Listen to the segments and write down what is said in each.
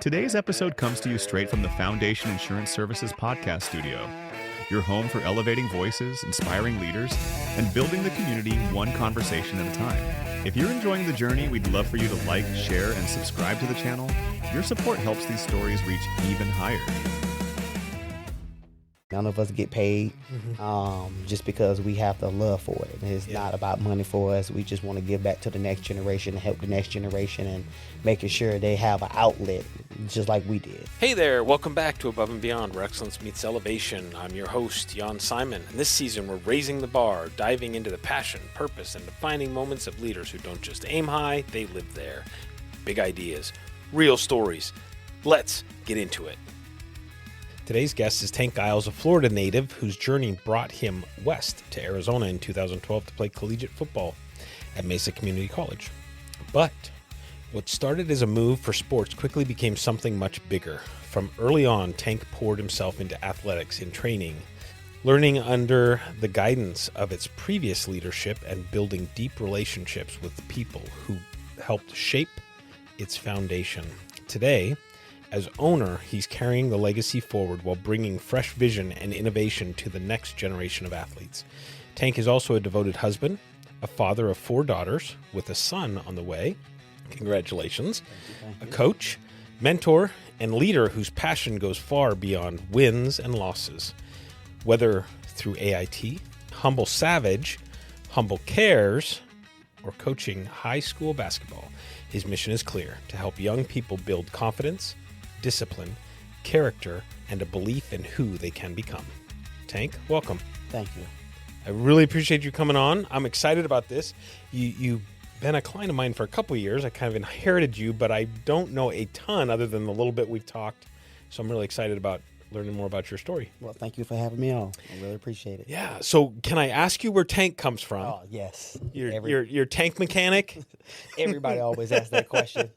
Today's episode comes to you straight from the Foundation Insurance Services podcast studio, your home for elevating voices, inspiring leaders, and building the community one conversation at a time. If you're enjoying the journey, we'd love for you to like, share, and subscribe to the channel. Your support helps these stories reach even higher. None of us get paid just because we have the love for it. It's not about money for us. We just want to give back to the next generation and help the next generation and making sure they have an outlet just like we did. Hey there, welcome back to Above and Beyond, where excellence meets elevation. I'm your host, Jan Simon, and this season we're raising the bar, diving into the passion, purpose, and defining moments of leaders who don't just aim high, they live there. Big ideas, real stories. Let's get into it. Today's guest is Tank Giles, a Florida native whose journey brought him west to Arizona in 2012 to play collegiate football at Mesa Community College. But what started as a move for sports quickly became something much bigger. From early on, Tank poured himself into athletics in training, learning under the guidance of its previous leadership and building deep relationships with the people who helped shape its foundation. Today, as owner, he's carrying the legacy forward while bringing fresh vision and innovation to the next generation of athletes. Tank is also a devoted husband, a father of 4 daughters with a son on the way. Congratulations. Thank you. A coach, mentor, and leader whose passion goes far beyond wins and losses. Whether through AIT, Humble Savage, Humble Cares, or coaching high school basketball, his mission is clear: to help young people build confidence, discipline, character, and a belief in who they can become. Tank, welcome. Thank you. I really appreciate you coming on. I'm excited about this. You've been a client of mine for a couple of years. I kind of inherited you, but I don't know a ton other than the little bit we've talked. So I'm really excited about learning more about your story. Well, thank you for having me on. I really appreciate it. Yeah. So can I ask you where Tank comes from? Oh, yes. Your tank mechanic? Everybody always asks that question.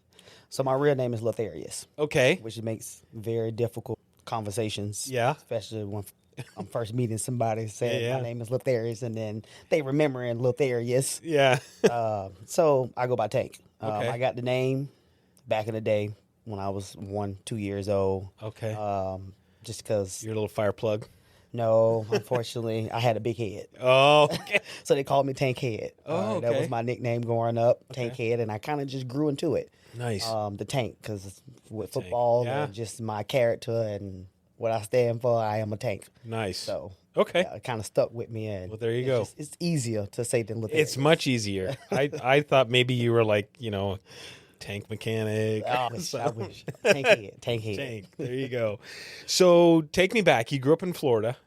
So my real name is Lotharius. Okay. Which makes very difficult conversations. Yeah. Especially when I'm first meeting somebody saying Yeah. my name is Lotharius and then they remembering Lotharius. Yeah. So I go by Tank. Okay. I got the name back in the day when I was 2 years old. Okay. Just because, Your little fire plug. no, unfortunately, I had a big head. Oh, okay. So they called me Tank Head. Oh, That okay. was my nickname growing up, Tank Head, and I kind of just grew into it. Nice. The Tank, because with Tank. football Yeah. and just my character and what I stand for, I am a Tank. Nice. So Okay. it kind of stuck with me. And Well, there you it's go. it's easier to say than Lotharius. It's much easier. I thought maybe you were like, tank mechanic. I wish. Tank Head. Tank Head. Tank. There you go. So take me back. You grew up in Florida.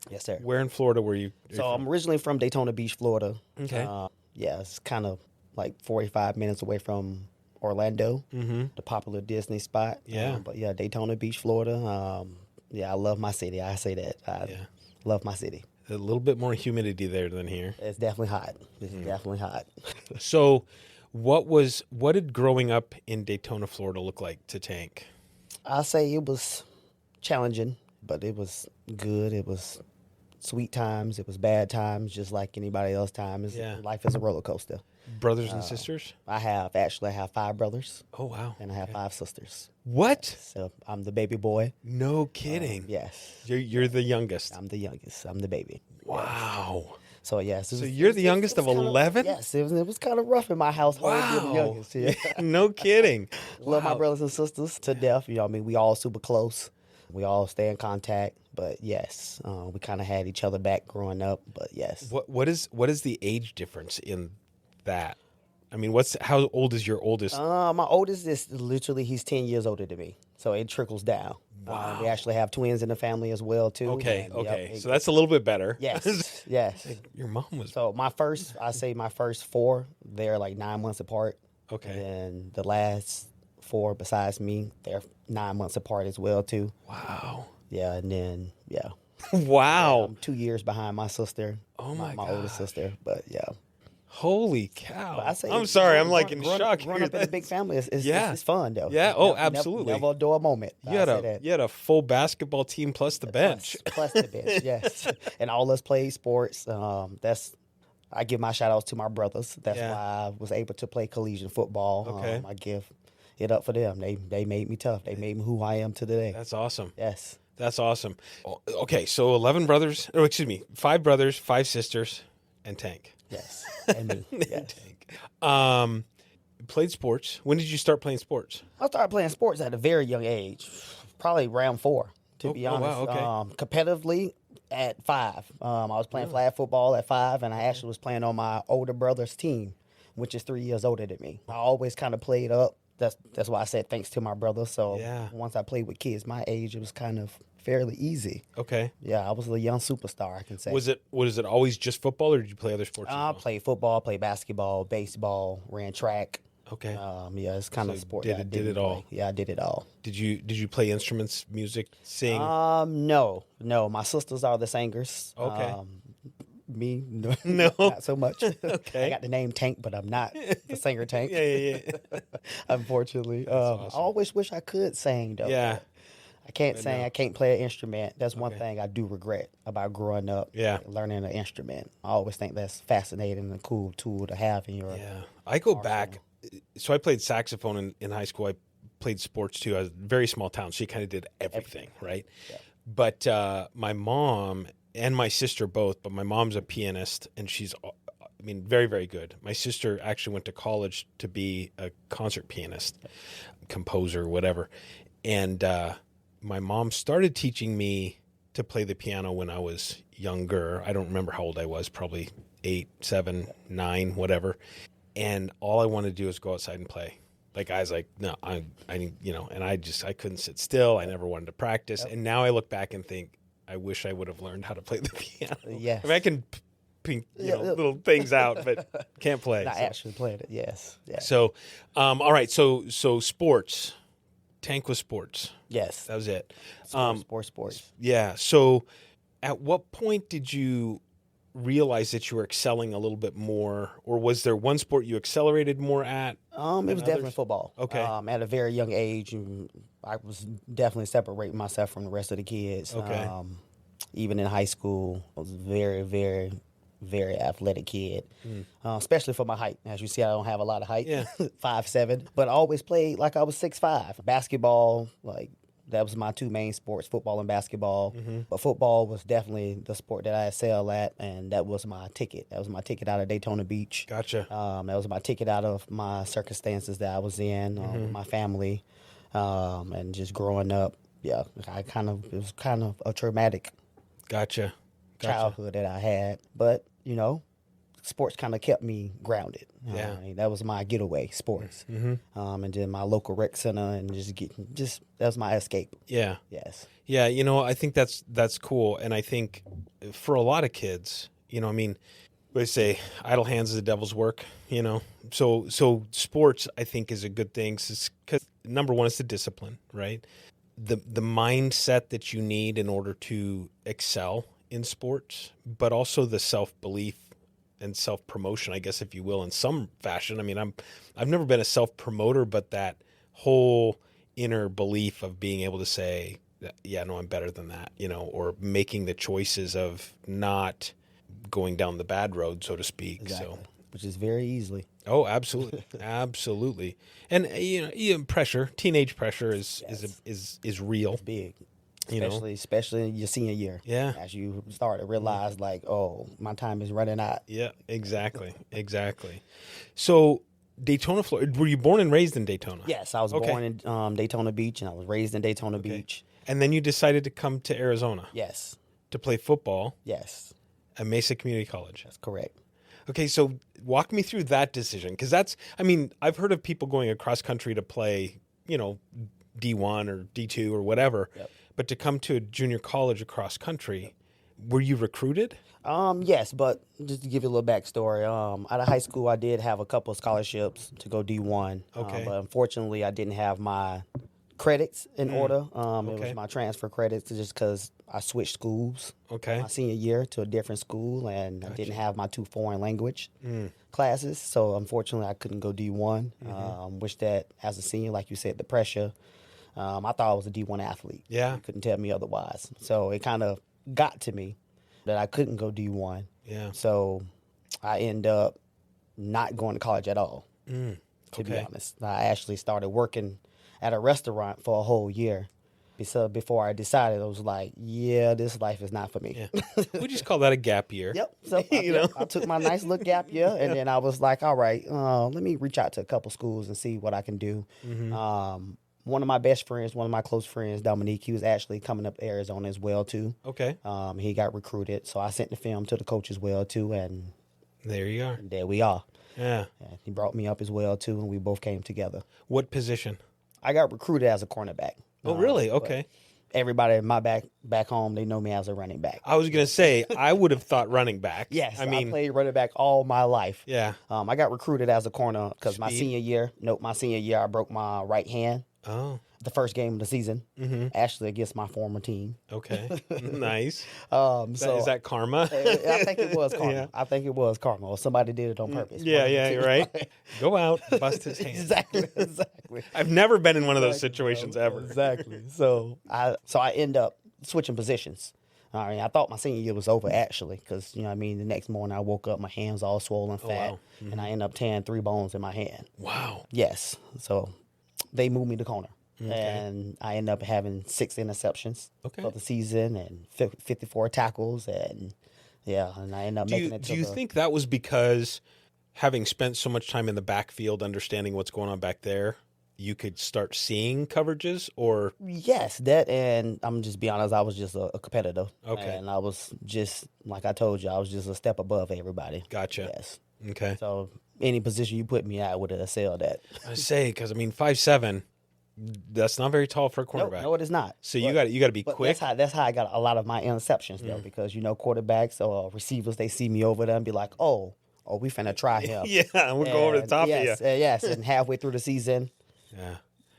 Yes, sir. Where in Florida were you? So I'm originally from Daytona Beach, Florida. Okay. Yeah, it's kind of like 45 minutes away from Orlando, the popular Disney spot. Yeah. But yeah, Daytona Beach, Florida. Yeah, I love my city. I say that. I love my city. A little bit more humidity there than here. It's definitely hot. It's definitely hot. So what did growing up in Daytona, Florida look like to Tank? I say it was challenging, but it was good. It was sweet times. It was bad times, just like anybody else times. Yeah. Life is a roller coaster. Brothers and sisters? I have 5 brothers, Oh, wow. and I have 5 sisters. What? So I'm the baby boy. No kidding. Yes. You're the youngest. I'm the youngest. I'm the baby. Wow. So yes. So you're the youngest of 11? Yes. It was kind of rough in my household. Being the Wow. youngest. Yeah. No kidding. Love my Wow. brothers and sisters to death. We all super close. We all stay in contact. But yes, we kind of had each other back growing up. But yes. What is the age difference in that? I mean, how old is your oldest? My oldest is literally, he's 10 years older than me. So it trickles down. Wow. We actually have twins in the family as well, too. Okay, And, okay. So that's a little bit better. Yes, yes. Your mom was So my first 4, they're like 9 months apart. okay. And the last 4 besides me, they're 9 months apart as well, too. Wow. Yeah, and then, Wow. I'm 2 years behind my sister. Oh, my my oldest sister, but yeah. Holy cow. But I say I'm sorry. I'm like in shock. Growing up in a big family, it's Yeah. it's fun, though. Yeah, oh, Never- absolutely. Never a dull moment. You had a full basketball team plus the bench. Plus the bench, yes. And all us played sports. I give my shout outs to my brothers. That's Yeah. why I was able to play collegiate football. Okay. I give it up for them. They made me tough. They made me who I am today. That's awesome. Yes. That's awesome. Okay, so 5 brothers, 5 sisters, and Tank. Yes. And me. Yes. Tank. Played sports. When did you start playing sports? I started playing sports at a very young age, probably round 4, to be honest. Wow, okay. Competitively at 5. I was playing flag football at 5, and I actually was playing on my older brother's team, which is 3 years older than me. I always kind of played up. That's why I said thanks to my brother. So once I played with kids my age, it was kind of fairly easy. Okay. Yeah, I was a young superstar, I can say. Was it always just football, or did you play other sports? I played football, played basketball, baseball, ran track. Okay. Yeah, it's kind of sport. Did it all? Yeah, I did it all. Did you play instruments, music, sing? No. My sisters are the singers. Okay. Me, No. not so much. Okay. I got the name Tank, but I'm not the singer Tank. Yeah. Unfortunately. awesome. I always wish I could sing, though. Yeah. I can't sing. no. I can't play an instrument. That's one thing I do regret about growing up. Yeah. Learning an instrument. I always think that's fascinating and a cool tool to have in your. Yeah. I go back. So I played saxophone in high school. I played sports too. I was a very small town, so you kind of did everything, right? Yeah. But my mom and my sister both, but my mom's a pianist, and she's, very, very good. My sister actually went to college to be a concert pianist, composer, whatever. And my mom started teaching me to play the piano when I was younger. I don't remember how old I was, probably 8, 7, 9, whatever. And all I wanted to do was go outside and play. Like, I was like, no, I need, and I couldn't sit still. I never wanted to practice. Yep. And now I look back and think, I wish I would have learned how to play the piano. Yes. I can pink, little things out, but can't play. I actually played it, yes. So, all right. So sports. Tank was sports. Yes. That was it. Sports. Yeah. So at what point did you realize that you were excelling a little bit more, or was there one sport you accelerated more at? It was definitely football. Okay. At a very young age, I was definitely separating myself from the rest of the kids. Okay. Even in high school, I was a very, very, very athletic kid, especially for my height. As you see, I don't have a lot of height, 5'7", but I always played like I was 6'5". Basketball, that was my 2 main sports, football and basketball. Mm-hmm. But football was definitely the sport that I excelled at, and that was my ticket. That was my ticket out of Daytona Beach. Gotcha. That was my ticket out of my circumstances that I was in, my family, and just growing up. Yeah, it was kind of a traumatic Gotcha. childhood that I had. But, sports kind of kept me grounded. Yeah. That was my getaway, sports. Mm-hmm. And then my local rec center, and that was my escape. Yeah. Yes. Yeah, I think that's cool. And I think for a lot of kids, they say idle hands is the devil's work, So sports, I think, is a good thing because number one is the discipline, right? The mindset that you need in order to excel in sports, but also the self-belief and self-promotion, I guess, if you will, in some fashion. I've never been a self-promoter, but that whole inner belief of being able to say, yeah, no, I'm better than that, or making the choices of not going down the bad road, so to speak. Exactly. So, which is very easily. Oh, absolutely, absolutely. And pressure, teenage pressure is real. It's big. Especially your senior year. Yeah. As you start to realize, my time is running out. Yeah, exactly. So, Daytona, Florida, were you born and raised in Daytona? Yes, I was born in Daytona Beach, and I was raised in Daytona Beach. And then you decided to come to Arizona. Yes. To play football. Yes. At Mesa Community College. That's correct. Okay, so walk me through that decision, because I've heard of people going across country to play, D1 or D2 or whatever. Yep. But to come to a junior college across country, were you recruited? Yes, but just to give you a little backstory, out of high school, I did have a couple of scholarships to go D1. Okay. But unfortunately, I didn't have my credits in order. It was my transfer credits just because I switched schools my senior year to a different school, and I didn't have my 2 foreign language classes. So unfortunately, I couldn't go D1. Wish that as a senior, like you said, the pressure. I thought I was a D1 athlete. Yeah. You couldn't tell me otherwise. So it kind of got to me that I couldn't go D1. Yeah. So I ended up not going to college at all. to be honest. I actually started working at a restaurant for a whole year. So before I decided, I was like, yeah, this life is not for me. Yeah. We just call that a gap year. Yep. So I took my nice little gap year, and then I was like, all right, let me reach out to a couple schools and see what I can do. One of my best friends, one of my close friends, Dominique, he was actually coming up to Arizona as well, too. Okay. He got recruited, so I sent the film to the coach as well, too, and there you are. there we are. Yeah. And he brought me up as well, too, and we both came together. What position? I got recruited as a cornerback. Oh, really? Okay. Everybody in my back home, they know me as a running back. I was going to say, I would have thought running back. Yes, I mean, I played running back all my life. Yeah. I got recruited as a corner because my senior year, I broke my right hand. Oh. The first game of the season, actually against my former team. Okay. Nice. So is that karma? I think it was karma. Yeah. I think it was karma, or somebody did it on purpose. Yeah, you're right. Go out, bust his hand. Exactly. I've never been in one of those situations ever. Exactly. So I end up switching positions. I mean, I thought my senior year was over actually, because the next morning I woke up, my hands all swollen, fat, wow. and I end up tearing 3 bones in my hand. Wow. Yes. So they moved me to corner. And I end up having 6 interceptions for the season and 54 tackles, and I end up making it to Do you think that was because having spent so much time in the backfield, understanding what's going on back there, you could start seeing coverages, or? Yes, that, and I'm just be honest, I was just a competitor. Okay. And I was just, like I told you, I was just a step above everybody. Gotcha. Yes. Okay. So any position you put me at, I would have excelled at. I say, because 5'7", that's not very tall for a quarterback. No, it is not. So you got to be quick. That's how I got a lot of my interceptions though, because quarterbacks or receivers, they see me over there and be like, oh, we finna try him. Yeah, we'll go over the top of you. Yes, and halfway through the season,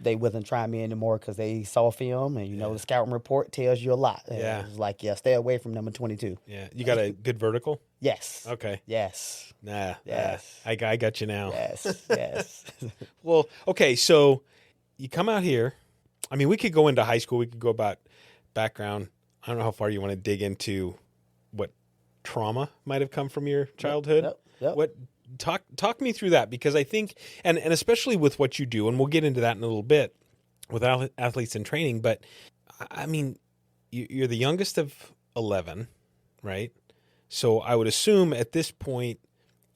they wasn't trying me anymore because they saw film, and the scouting report tells you a lot. And Yeah. it was like, stay away from number 22. Yeah, you got a good vertical. Yes. Okay. Yes. Nah. Yes. I got you now. Yes. Well, okay, so you come out here. I mean, we could go into high school. We could go about background. I don't know how far you want to dig into what trauma might have come from your childhood. Yep. What talk me through that, because I think, and especially with what you do, and we'll get into that in a little bit with athletes in training. But I mean, you're the youngest of 11, right? So I would assume at this point,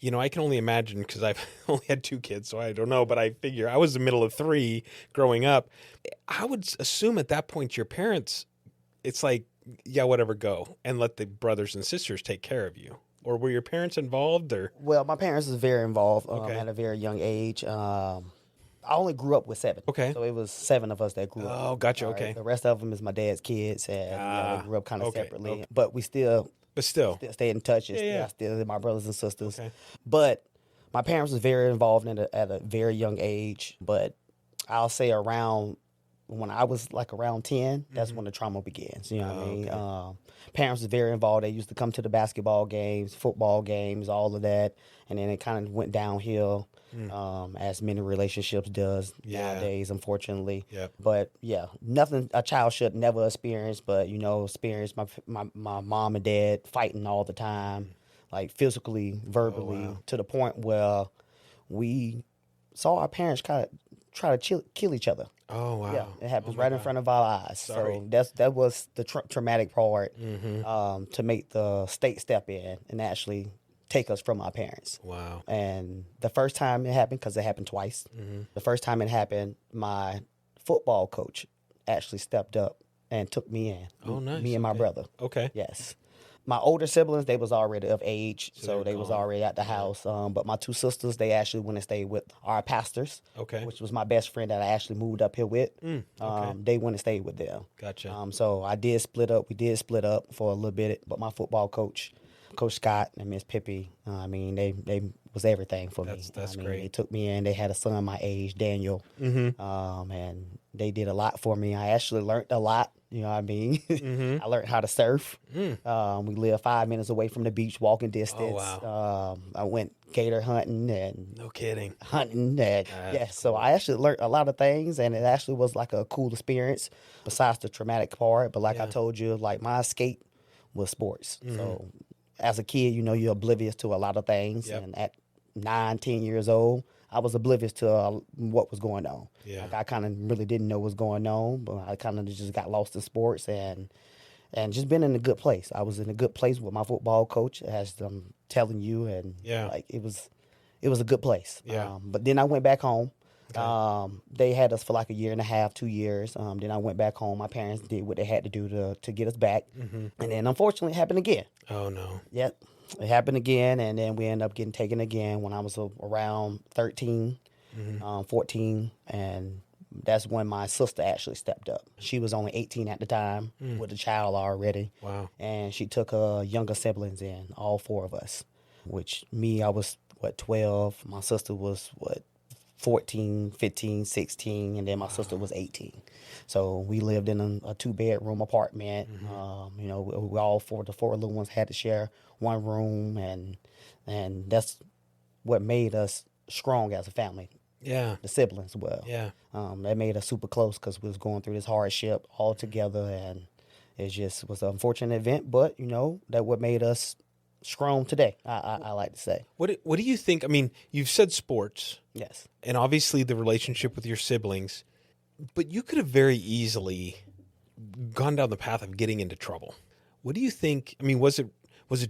I can only imagine, because I've only had 2 kids, so I don't know, but I figure I was the middle of 3 growing up. I would assume at that point your parents, it's like, yeah, whatever, go, and let the brothers and sisters take care of you. Or were your parents involved? Or Well, my parents was very involved Okay. at a very young age. I only grew up with 7. Okay. So it was 7 of us that grew up. Oh, gotcha. All right? Okay. The rest of them is my dad's kids, and we grew up kind of okay, separately. okay. But we still still. stay in touch. And Yeah. still my brothers and sisters. Okay. But my parents was very involved at a very young age. But I'll say around when I was like around 10, that's when the trauma begins. You know what I mean? Parents was very involved. They used to come to the basketball games, football games, all of that. And then it kind of went downhill, as many relationships does nowadays, unfortunately. Yep. But nothing a child should never experience. But experience my mom and dad fighting all the time, like physically, verbally, to the point where we saw our parents kind of try to kill each other. Oh, wow. Yeah, it happens my right in God. front of our eyes. Sorry. So that was the traumatic part, to make the state step in and actually take us from our parents. Wow. And the first time it happened, because it happened twice, the first time it happened, my football coach actually stepped up and took me in. Oh, nice. Me and my Okay. brother. Okay. Yes. My older siblings, they was already of age, So so they they were was gone. already at the house. But my 2 sisters, they actually went and stayed with our pastors, Okay. which was my best friend that I actually moved up here with. okay. They went and stayed with them. Gotcha. So I did split up. We did split up for a little bit, but my football coach, Coach Scott and Miss Pippi, they was everything for me. That's They great. took me in. They had a son my age, Daniel, and they did a lot for me. I actually learned a lot. You know what I mean? I learned how to surf. We live 5 minutes away from the beach, walking distance. wow. I went gator hunting and No kidding. hunting. And so I actually learned a lot of things, and it actually was like a cool experience besides the traumatic part. But like I told you, like my escape was sports. So as a kid, you're oblivious to a lot of things. Yep. And at 9, 10 years old, I was oblivious to what was going on. Yeah. Like I kind of really didn't know what was going on, but I kind of just got lost in sports and just been in a good place. I was in a good place with my football coach, as I'm telling you, and like it was a good place. Yeah. But then I went back home. Okay. They had us for like a year and a half, 2 years. Then I went back home. My parents did what they had to do to get us back. And then unfortunately it happened again. Oh, no. Yep. It happened again, and then we ended up getting taken again when I was around 13, 14, and that's when my sister actually stepped up. She was only 18 at the time with a child already. Wow. And she took her younger siblings in, all four of us, which me, I was, 12. My sister was, 14, 15, 16, and then my sister was 18. So we lived in a two-bedroom apartment. We all the four little ones had to share one room, and that's what made us strong as a family. Yeah. The siblings were. Yeah. That made us super close because we was going through this hardship all together, and it just was an unfortunate event, but, that what made us strong today, I like to say. What do you think? I mean, you've said sports. Yes. And obviously the relationship with your siblings, but you could have very easily gone down the path of getting into trouble. What do you think? I mean, was it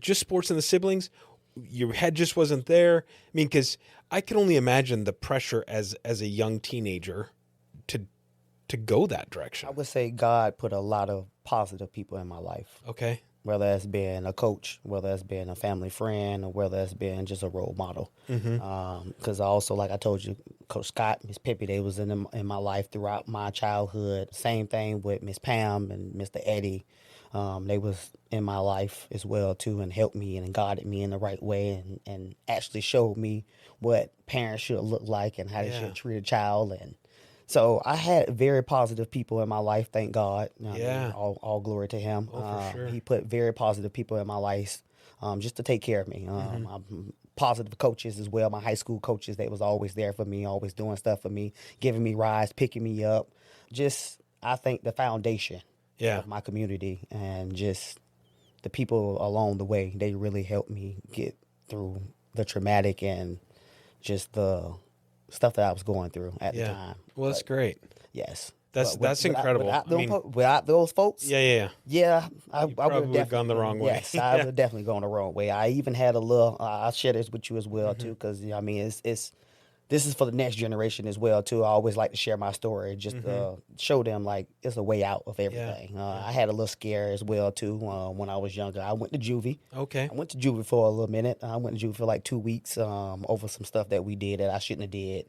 just sports and the siblings? Your head just wasn't there? I mean, because I can only imagine the pressure as a young teenager to go that direction. I would say God put a lot of positive people in my life. Okay. Whether it's been a coach, whether it's been a family friend, or whether it's been just a role model. Because also, like I told you, Coach Scott, Miss Pippi, they was in my life throughout my childhood. Same thing with Miss Pam and Mr. Eddie. They was in my life as well, too, and helped me and guided me in the right way and actually showed me what parents should look like and how they should treat a child. And so I had very positive people in my life, thank God. All glory to him. For sure. He put very positive people in my life just to take care of me. Positive coaches as well, my high school coaches, they was always there for me, always doing stuff for me, giving me rides, picking me up. Just, I think the foundation of my community and just the people along the way, they really helped me get through the traumatic and just the stuff that I was going through at the time. Well, that's great. Yes. That's incredible. Without those folks, Yeah, I would have definitely gone the wrong way. Yes, I would have definitely gone the wrong way. I even had a little. I'll share this with you as well too, because this is for the next generation as well too. I always like to share my story, just to show them like it's a way out of everything. I had a little scare as well too when I was younger. I went to juvie. Okay. I went to juvie for a little minute. I went to juvie for like 2 weeks over some stuff that we did that I shouldn't have did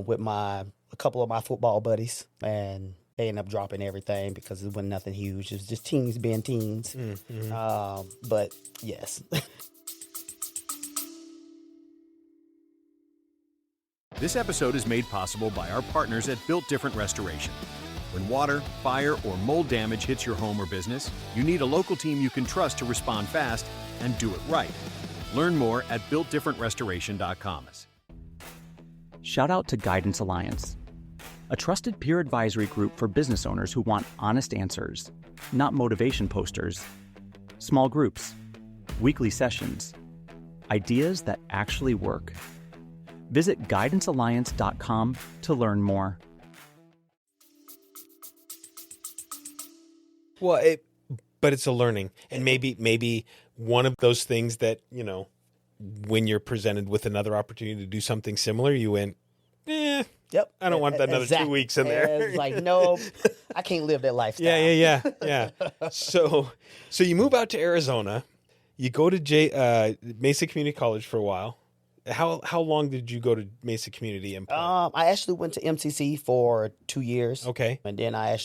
with a couple of my football buddies, and they ended up dropping everything because it wasn't nothing huge. It was just teens being teens. But yes. This episode is made possible by our partners at Built Different Restoration. When water, fire, or mold damage hits your home or business, you need a local team you can trust to respond fast and do it right. Learn more at BuiltDifferentRestoration.com. Shout out to Guidance Alliance, a trusted peer advisory group for business owners who want honest answers, not motivation posters, small groups, weekly sessions, ideas that actually work. Visit guidancealliance.com to learn more. Well, but it's a learning, and maybe one of those things that, when you're presented with another opportunity to do something similar, you went, Yep. I don't want another 2 weeks in there. It's like, no, I can't live that lifestyle. Yeah. So you move out to Arizona, you go to Mesa Community College for a while. How long did you go to Mesa Community and play? I actually went to MCC for 2 years. Okay. And then I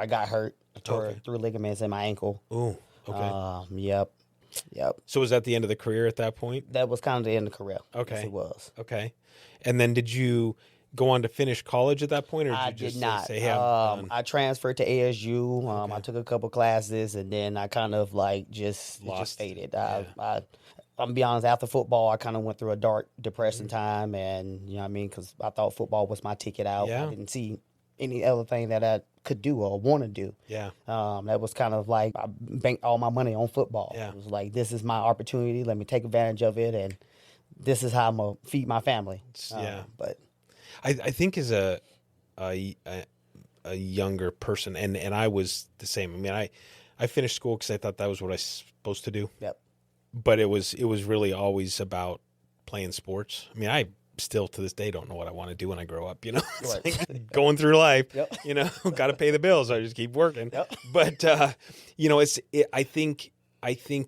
got hurt. I tore 3 ligaments in my ankle. Ooh, okay. Yep. So was that the end of the career at that point? That was kind of the end of the career. Okay. Yes, it was. Okay. And then did you go on to finich college at that point, or did you just did not. say, hey, I'm done? I transferred to ASU. I took a couple classes, and then I kind of just faded. I'm gonna be honest, after football, I kind of went through a dark, depressing time, and because I thought football was my ticket out. Yeah. I didn't see any other thing that I could do or want to do. Yeah. That was kind of like I banked all my money on football. Yeah. It was like, this is my opportunity. Let me take advantage of it. And this is how I'm gonna feed my family. But I think as a younger person, and I was the same. I mean, I finished school because I thought that was what I was supposed to do. Yep. But it was really always about playing sports. I mean, I still to this day don't know what I want to do when I grow up. It's Right. like going through life. Yep. Got to pay the bills. So I just keep working. Yep. But I think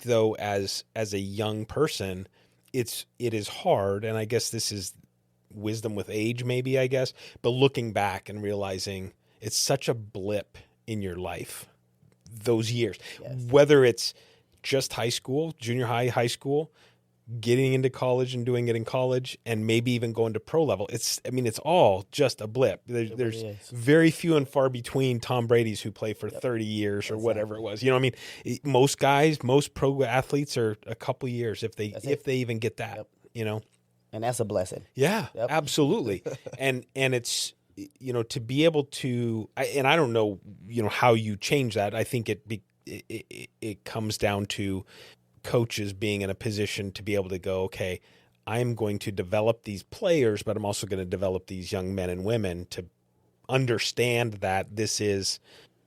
though, as a young person, it is hard, and I guess this is wisdom with age, maybe, I guess. But looking back and realizing it's such a blip in your life, those years, whether it's just high school, junior high, high school, getting into college and doing it in college, and maybe even going to pro level. It's all just a blip. There's very few and far between Tom Brady's who play for 30 years or whatever it was. Most guys, most pro athletes are a couple years if they even get that. And that's a blessing. Yeah, absolutely. and it's to be able to, and I don't know how you change that. I think it comes down to coaches being in a position to be able to go, okay, I'm going to develop these players, but I'm also going to develop these young men and women to understand that this is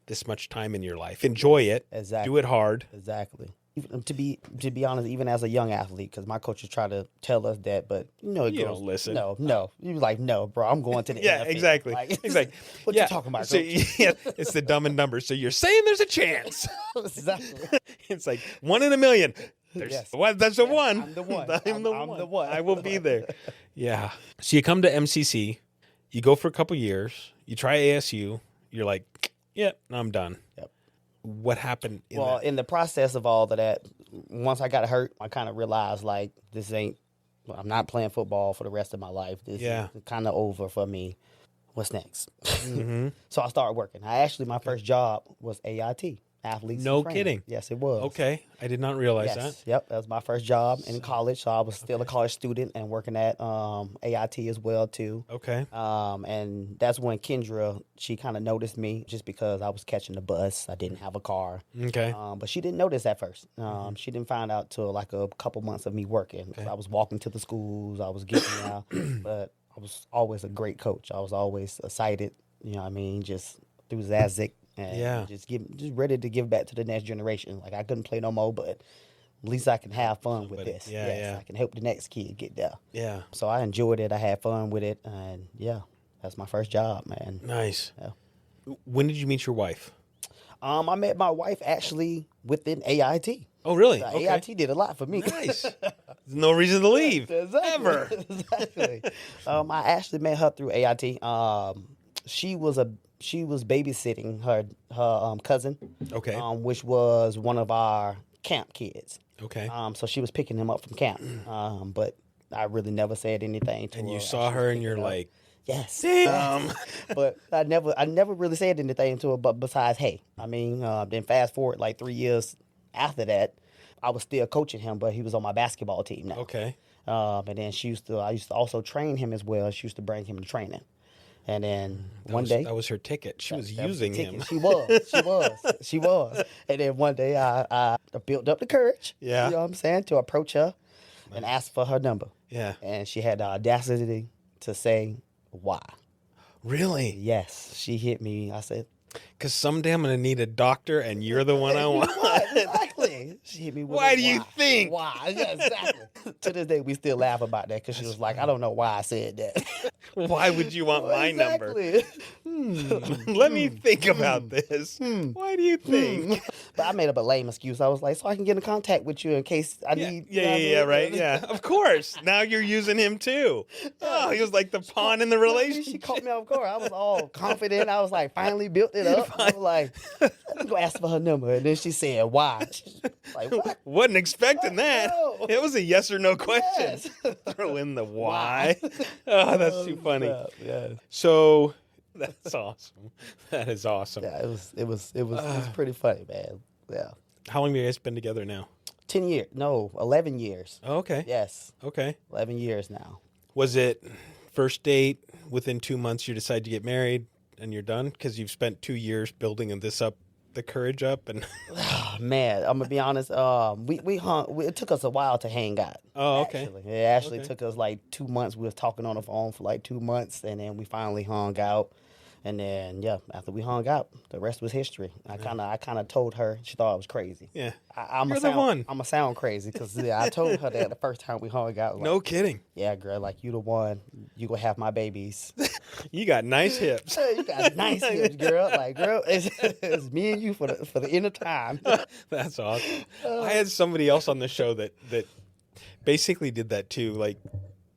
this much time in your life. Enjoy it. Exactly. Do it hard. Exactly. To be honest, even as a young athlete, because my coaches try to tell us that, but you don't listen. No. You're like, no, bro, I'm going to the yeah, NFL. exactly. Exactly. What you talking about, so, coach? it's the Dumb and Dumber. So you're saying there's a chance. Exactly. It's like 1 in a million. Yes. That's a one. I'm the one. I'm the one. I will be one. there. Yeah. So you come to MCC, you go for a couple years, you try ASU, you're like, yeah, I'm done. Yep. What happened? In the process of all of that, once I got hurt, I kind of realized like I'm not playing football for the rest of my life. This is kind of over for me. What's next? Mm-hmm. So I started working. My first job was AIT. Athletes. No in training. kidding. Yes, it was. Okay. I did not realize that. Yep. That was my first job in college. So I was still a college student and working at AIT as well too. Okay. And that's when Kendra, she kind of noticed me just because I was catching the bus. I didn't have a car. Okay. But she didn't notice at first. She didn't find out till like a couple months of me working. Okay. I was walking to the schools. I was getting out. But I was always a great coach. I was always excited. Just enthusiastic. And just ready to give back to the next generation. Like I couldn't play no more, but at least I can have fun with this. I can help the next kid get there. Yeah. So I enjoyed it. I had fun with it, and that's my first job, man. Nice. Yeah. When did you meet your wife? I met my wife actually within AIT. Oh, really? Okay. AIT did a lot for me. Nice. No reason to leave. Exactly. Ever. Exactly. I actually met her through AIT. She was babysitting her cousin, okay, which was one of our camp kids. Okay. So she was picking him up from camp, but I really never said anything to her. And you saw her, and you're like, yes, damn. But I never really said anything to her. But besides, hey, then fast forward like 3 years after that, I was still coaching him, but he was on my basketball team now. Okay. And then I used to also train him as well. She used to bring him to training. And then one day... That was her ticket. She was using him. She was. And then one day I built up the courage, you know what I'm saying, to approach her and ask for her number. Yeah. And she had the audacity to say, why? Really? Yes. She hit me. I said... Because someday I'm going to need a doctor, and you're the one I want. Exactly. She hit me with Why do you think? Why? Yeah, exactly. To this day, we still laugh about that because she was like, I don't know why I said that. Why would you want my number? Let me think about this. Why do you think? But I made up a lame excuse. I was like, so I can get in contact with you in case I need... Right? Yeah, of course. Now you're using him too. Oh, he was like the pawn in the relationship. She caught me off guard. I was all confident. I was like, finally built it up. I was like, let me go ask for her number. And then she said, why? Like, what? Wasn't expecting that. No. It was a yes or no question. Yes. Throw in the why. Oh, that's too funny. Yeah. So that's awesome. That is awesome. Yeah, it was pretty funny, man. Yeah. How long have you guys been together now? 10 years. No, 11 years. Oh, okay. Yes. Okay. 11 years now. Was it first date, within 2 months you decide to get married and you're done? Because you've spent 2 years building this up, the courage up? And man, I'm gonna be honest. We hung. It took us a while to hang out. Oh, okay. Actually. It actually Okay. took us like 2 months. We was talking on the phone for like 2 months, and then we finally hung out. And then after we hung out, the rest was history. I kind of told her. She thought I was crazy. Yeah. I'm You're a the one. I'm a sound crazy because I told her that the first time we hung out. Like, No kidding. yeah, girl, like you the one. You gonna have my babies. You got nice hips. You got nice hips, girl. Like, girl, it's me and you for the end of time. That's awesome. I had somebody else on the show that basically did that too. Like,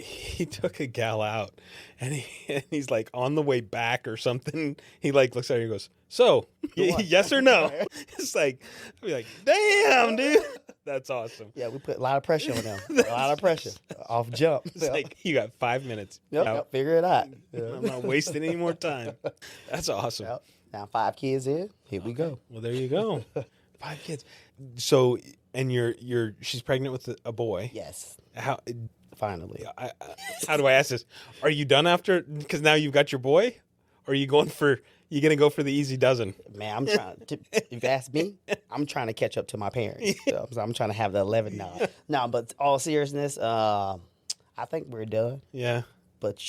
he took a gal out, and he's like on the way back or something. He like looks at her and goes, "So, yes or no?" It's like, I'd be like, "Damn, dude, that's awesome." Yeah, we put a lot of pressure on them. A lot of pressure off jump. It's like, you got 5 minutes. Yep, figure it out. I'm not wasting any more time. That's awesome. Yep. Now 5 kids in. Here we go. Well, there you go. 5 kids. So, and she's pregnant with a boy. Yes, How? finally. How do I ask this? Are you done after? Because now you've got your boy. Or are you going for? You gonna go for the easy dozen? Man, I'm trying to, if you ask me, I'm trying to catch up to my parents. So I'm trying to have the 11 now. No, but all seriousness, I think we're done. Yeah. But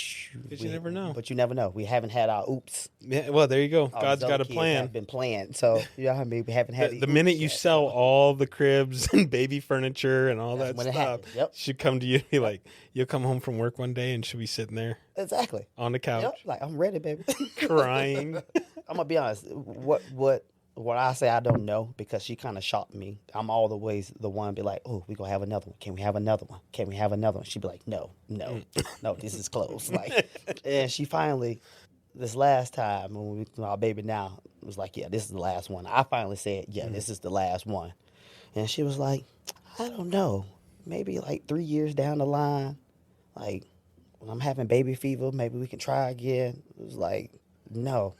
you never know. But you never know. We haven't had our oops. Yeah. Well, there you go. All God's those got a kids plan. have been planned. So you know what I mean? We haven't had The oops minute you yet. sell all the cribs and baby furniture and all That's that when it stuff, happens. Yep. she'll come to you and be like, you'll come home from work one day and she'll be sitting there Exactly. on the couch Yep. Like I'm ready, baby. crying. I'm gonna be honest. What I say I don't know because she kind of shocked me. I'm all the ways the one be like, oh, we gonna have another one. Can we have another one? Can we have another one? She be like, no, this is close. Like, and she finally, this last time when we our baby now was like, yeah, this is the last one. I finally said, yeah, this is the last one, and she was like, I don't know, maybe like 3 years down the line, like when I'm having baby fever, maybe we can try again. It was like, no.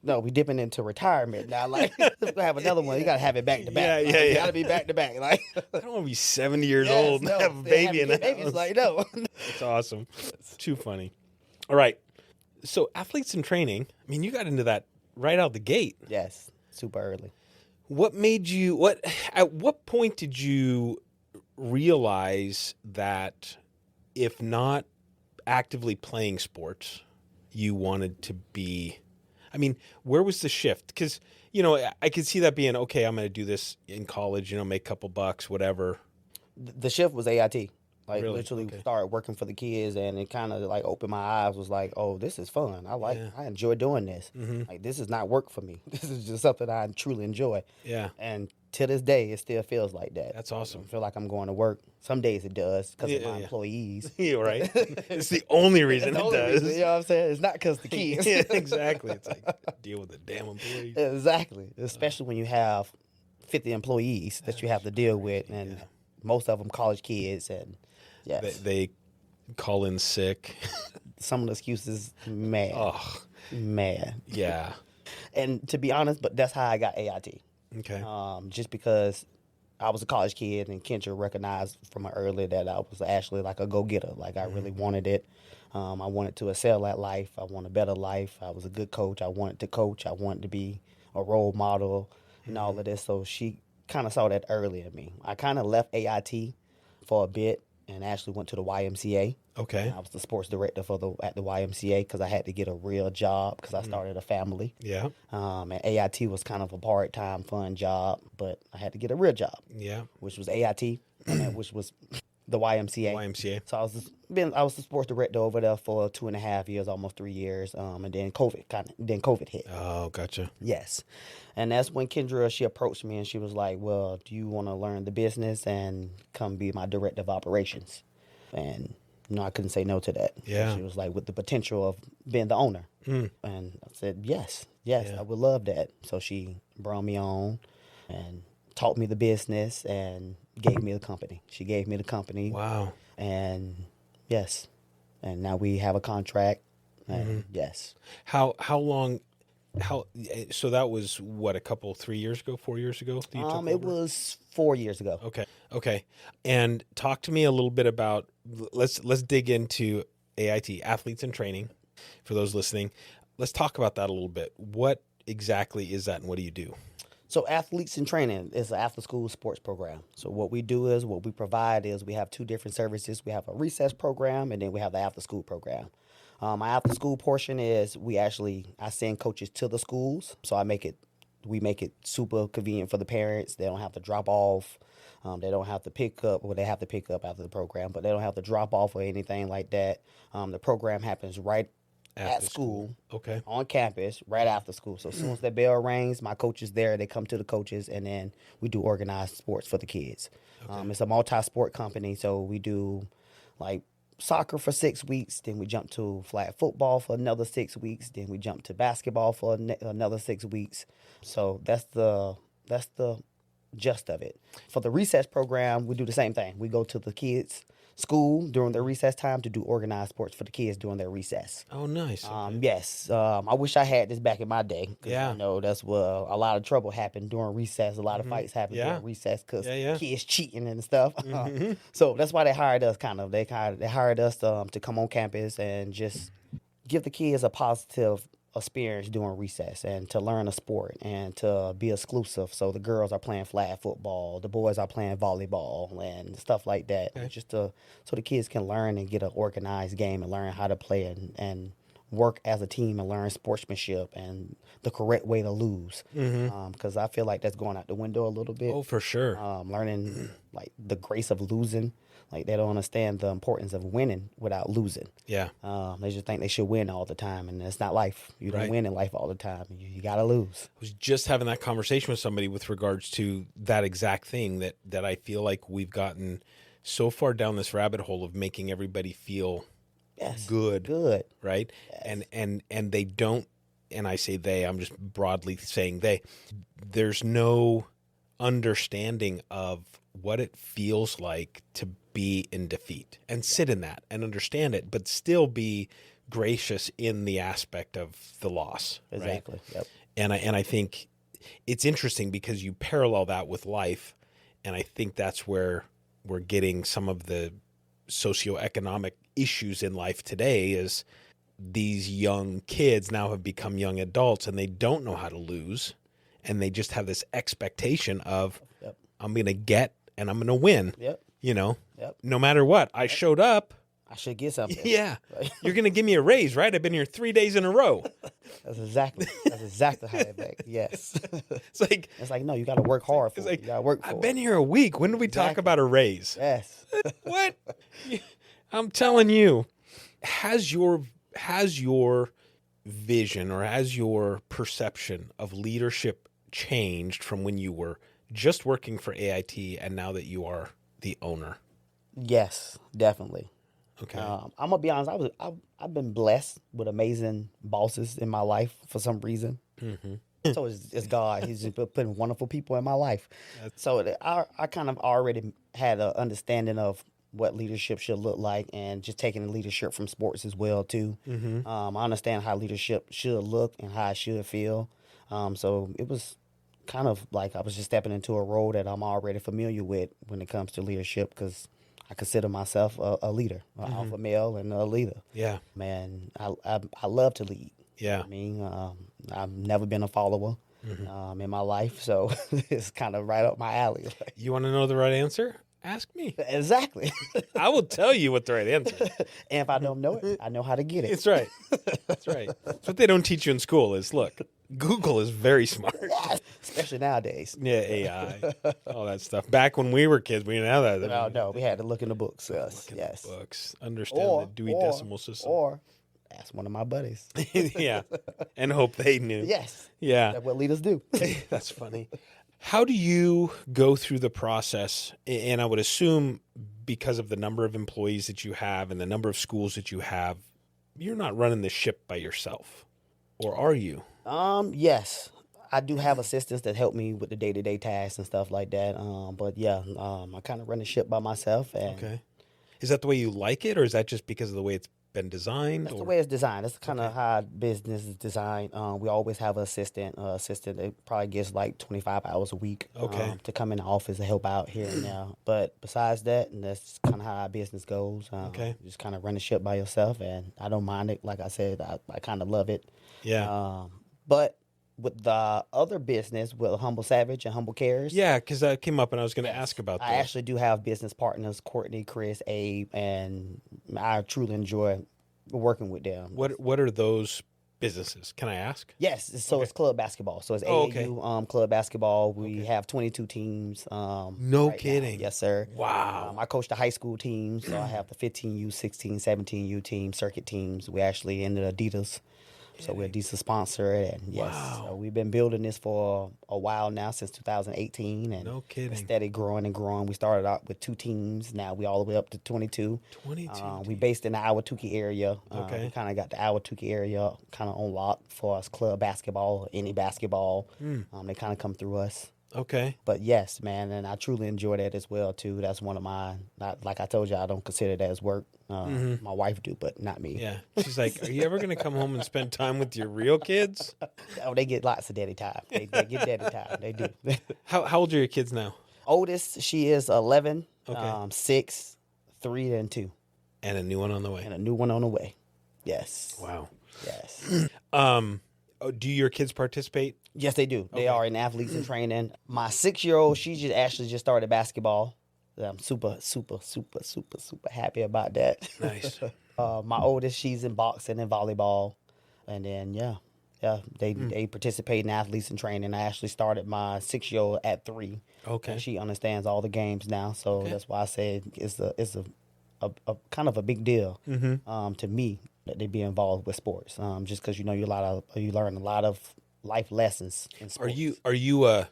No, we dipping into retirement now. Like, if we're gonna have another one, you gotta have it back to back. Yeah, Like, yeah. You gotta be back to back. Like, I don't want to be 70 years yes, old and no, have a baby in the baby's house. like, no. It's awesome. Too funny. All right. So athletes in training, I mean, you got into that right out the gate. Yes, super early. What made you, at what point did you realize that if not actively playing sports, you wanted to be, I mean, where was the shift? Because, you know, I could see that being, okay, I'm going to do this in college, you know, make a couple bucks, whatever. The shift was AIT. Like, Really? literally Okay. started working for the kids, and it kind of like opened my eyes. Was like, oh, this is fun. I enjoy doing this. Like, this is not work for me. This is just something I truly enjoy. Yeah. And to this day, it still feels like that. That's awesome. I feel like I'm going to work. Some days it does because of my Yeah. employees. Yeah, right. It's the only reason That's it the only does. reason, you know what I'm saying? It's not because the kids. Yeah, exactly. It's like, deal with the damn employees. Exactly. Especially when you have 50 employees that you have to deal with, and most of them college kids. And yes, They call in sick. some of the excuses, man, Oh, man. yeah. And to be honest, but that's how I got AIT. Okay. Just because I was a college kid, and Kendra recognized from early that I was actually like a go-getter. Like, I really wanted it. I wanted to excel at life. I want a better life. I was a good coach. I wanted to coach. I wanted to be a role model and all of this. So she kind of saw that early in me. I kind of left AIT for a bit and actually went to the YMCA. Okay. I was the sports director at the YMCA because I had to get a real job because I started a family. Yeah. And AIT was kind of a part-time fun job, but I had to get a real job, Yeah. which was AIT, which was the YMCA. YMCA. So I was the sports director over there for 2.5 years, almost 3 years, and then COVID hit. Oh, gotcha. Yes, and that's when Kendra, she approached me and she was like, "Well, do you want to learn the business and come be my director of operations?" And I couldn't say no to that. Yeah. She was like, with the potential of being the owner, and I said, "Yes, I would love that." So she brought me on and taught me the business and gave me the company. She gave me the company. Wow. And yes, and now we have a contract. And yes, How long? So that was what, 3 years ago, 4 years ago? that you took it over? was 4 years ago. Okay. And talk to me a little bit about. Let's dig into AIT, athletes in training. For those listening, let's talk about that a little bit. What exactly is that, and what do you do? So Athletes in Training is an after-school sports program. So what we provide is we have two different services. We have a recess program, and then we have the after-school program. My after-school portion is I send coaches to the schools. So we make it super convenient for the parents. They don't have to drop off. They don't have to pick up, they have to pick up after the program, but they don't have to drop off or anything like that. The program happens right at school, okay, on campus, right after school. So as soon as the bell rings, my coach is there. They come to the coaches, and then we do organized sports for the kids. Okay. It's a multi-sport company, so we do like soccer for 6 weeks, then we jump to flag football for another 6 weeks, then we jump to basketball for another 6 weeks. So that's the gist of it. For the recess program, we do the same thing. We go to the kids' school during their recess time to do organized sports for the kids during their recess. Oh, nice. Okay. Yes. I wish I had this back in my day. Yeah. I know that's where a lot of trouble happened during recess. A lot of fights happened during recess because kids cheating and stuff. So that's why they hired us, kind of. They hired us to come on campus and just give the kids a positive experience during recess and to learn a sport and to be exclusive. So the girls are playing flag football, the boys are playing volleyball and stuff like that. Okay. Just so the kids can learn and get an organized game and learn how to play and work as a team and learn sportsmanship and the correct way to lose. Because I feel like that's going out the window a little bit. Oh, for sure. Learning like the grace of losing. Like, they don't understand the importance of winning without losing. Yeah. They just think they should win all the time, and it's not life. You don't win in life all the time. You got to lose. I was just having that conversation with somebody with regards to that exact thing, that I feel like we've gotten so far down this rabbit hole of making everybody feel good. Right? Yes. And they don't, and I say they, I'm just broadly saying there's no understanding of what it feels like to be in defeat and sit in that and understand it, but still be gracious in the aspect of the loss. Exactly. Right? Yep. And I think it's interesting because you parallel that with life, and I think that's where we're getting some of the socioeconomic issues in life today is these young kids now have become young adults and they don't know how to lose, and they just have this expectation of I'm going to get and I'm going to win. You know, no matter what, I showed up. I should get something. Yeah. You're going to give me a raise, right? I've been here 3 days in a row. That's exactly how it back. Yes. It's like, no, you got to work hard for it. You got to work for it. I've been here a week. When did we talk about a raise? Yes. What? I'm telling you, has your vision or has your perception of leadership changed from when you were just working for AIT and now that you are the owner? Yes, definitely. Okay. I'm gonna be honest. I've been blessed with amazing bosses in my life for some reason. So it's God. He's just putting wonderful people in my life. So I kind of already had an understanding of what leadership should look like, and just taking the leadership from sports as well too. I understand how leadership should look and how it should feel. So it was kind of like I was just stepping into a role that I'm already familiar with when it comes to leadership, because I consider myself a leader, an alpha male and a leader. Yeah. Man, I love to lead. Yeah. I mean, I've never been a follower in my life, so it's kind of right up my alley. You want to know the right answer? Ask me. Exactly. I will tell you what the right answer is. And if I don't know it, I know how to get it. That's right. That's right. That's what they don't teach you in school is, look, Google is very smart. Yes. Especially nowadays. Yeah, AI, all that stuff. Back when we were kids, we didn't have that. No, we had to look in the books. Yes. The books. Understand the Dewey Decimal System. Or ask one of my buddies. Yeah. And hope they knew. Yes. Yeah. That's what leaders do. That's funny. How do you go through the process? And I would assume because of the number of employees that you have and the number of schools that you have, you're not running the ship by yourself, or are you? Yes. I do have assistants that help me with the day-to-day tasks and stuff like that. But yeah, I kind of run the ship by myself. Okay. Is that the way you like it, or is that just because of the way it's been designed? That's the way it's designed. That's kind of how business is designed. We always have an assistant. That probably gets like 25 hours a week to come in the office and help out here and there. But besides that, and that's kind of how our business goes. Just kind of run the ship by yourself, and I don't mind it. Like I said, I kind of love it. Yeah. But with the other business with Humble Savage and Humble Cares. Yeah, because that came up and I was going to ask about I those. actually do have business partners, Courtney, Chris, Abe, and I truly enjoy working with them. What are those businesses? Can I ask? Yes, so it's club basketball. So it's AAU club basketball. We have 22 teams. No right kidding. now. Yes, sir. Wow. I coach the high school teams. So I have the 15U, 16, 17U team, circuit teams. We actually ended Adidas. So we're Adidas sponsor, and yes, so we've been building this for a while now, since 2018, and no kidding, steady growing and growing. We started out with 2 teams, now we all the way up to 22. 22. We based in the Ahwatukee area. Okay, we kind of got the Ahwatukee area kind of on lock for us club basketball, any basketball. They kind of come through us. Okay. But yes, man, and I truly enjoy that as well too. That's one of mine. Like I told you, I don't consider that as work. My wife do, but not me. Yeah. She's like, are you ever going to come home and spend time with your real kids? Oh, they get lots of daddy time. They get daddy time. They do. How old are your kids now? Oldest, she is 11, Okay. 6, 3, and 2. And a new one on the way. And a new one on the way. Yes. Wow. Yes. Do your kids participate? Yes, they do. They are in athletes and training. My 6-year-old, she just started basketball. I'm super happy about that. Nice. My oldest, she's in boxing and volleyball. And then, they participate in athletes and training. I actually started my 6-year-old at 3. Okay. And she understands all the games now. So that's why I say it's a kind of a big deal to me that they be involved with sports. Just because you learn a lot of life lessons in sports. Are you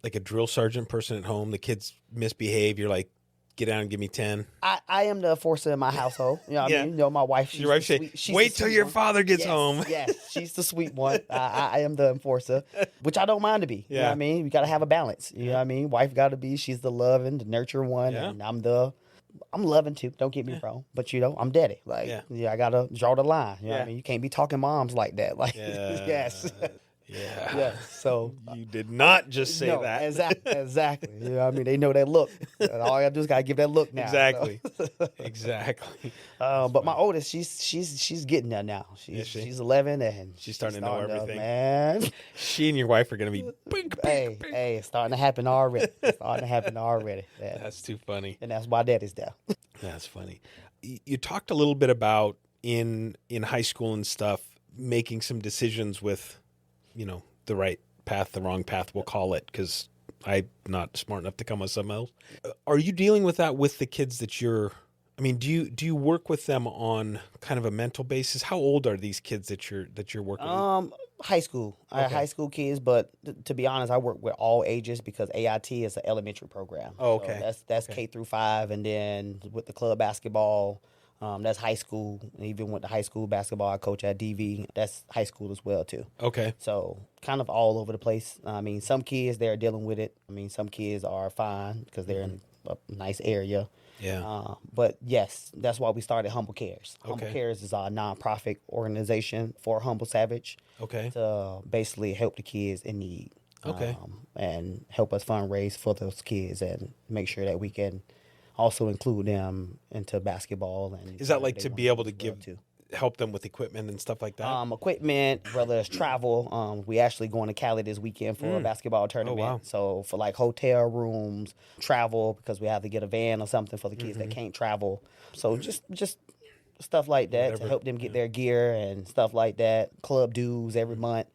like a drill sergeant person at home? The kids misbehave. You're like, get down and give me 10. I am the enforcer in my household. You know what I mean? You know, my wife. Your wife say, wait till your father gets home. Yes, she's the sweet one. I am the enforcer, which I don't mind to be. You know what I mean? We got to have a balance. You know what I mean? Wife got to be, she's the loving, the nurture one. Yeah. And I'm loving too. Don't get me wrong. But, I'm daddy. Like, I got to draw the line. You know what I mean? You can't be talking moms like that. Like, yes. Yeah. Yeah. So you did not just say that. Exactly. You know what I mean? They know that look. And all I just gotta give that look now. Exactly. So. Exactly. But my oldest, she's getting there now. She's 11 and she's starting to know everything. Man, she and your wife are gonna be. Hey, it's starting to happen already. Yeah. That's too funny. And that's why daddy's there. That's funny. You talked a little bit about in high school and stuff making some decisions with, the right path, the wrong path, we'll call it, because I'm not smart enough to come with something else. Are you dealing with that with the kids that do you work with them on kind of a mental basis? How old are these kids that you're working with? High school. I have high school kids, but to be honest, I work with all ages because AIT is an elementary program. Oh, okay. So that's K through 5, and then with the club basketball, that's high school. Even with the high school basketball I coach at DV, that's high school as well too. Okay. So kind of all over the place. I mean, some kids, they're dealing with it. I mean, some kids are fine because they're in a nice area. Yeah. But yes, that's why we started Humble Cares. Okay. Humble Cares is our nonprofit organization for Humble Savage. Okay. To basically help the kids in need. Okay. And help us fundraise for those kids and make sure that we can also include them into basketball. And is that like to be able to help them with equipment and stuff like that? Equipment, whether it's travel. We actually going to Cali this weekend for a basketball tournament. Oh, wow. So for like hotel rooms, travel, because we have to get a van or something for the kids that can't travel. So just stuff like that to help them get their gear and stuff like that. Club dues every month.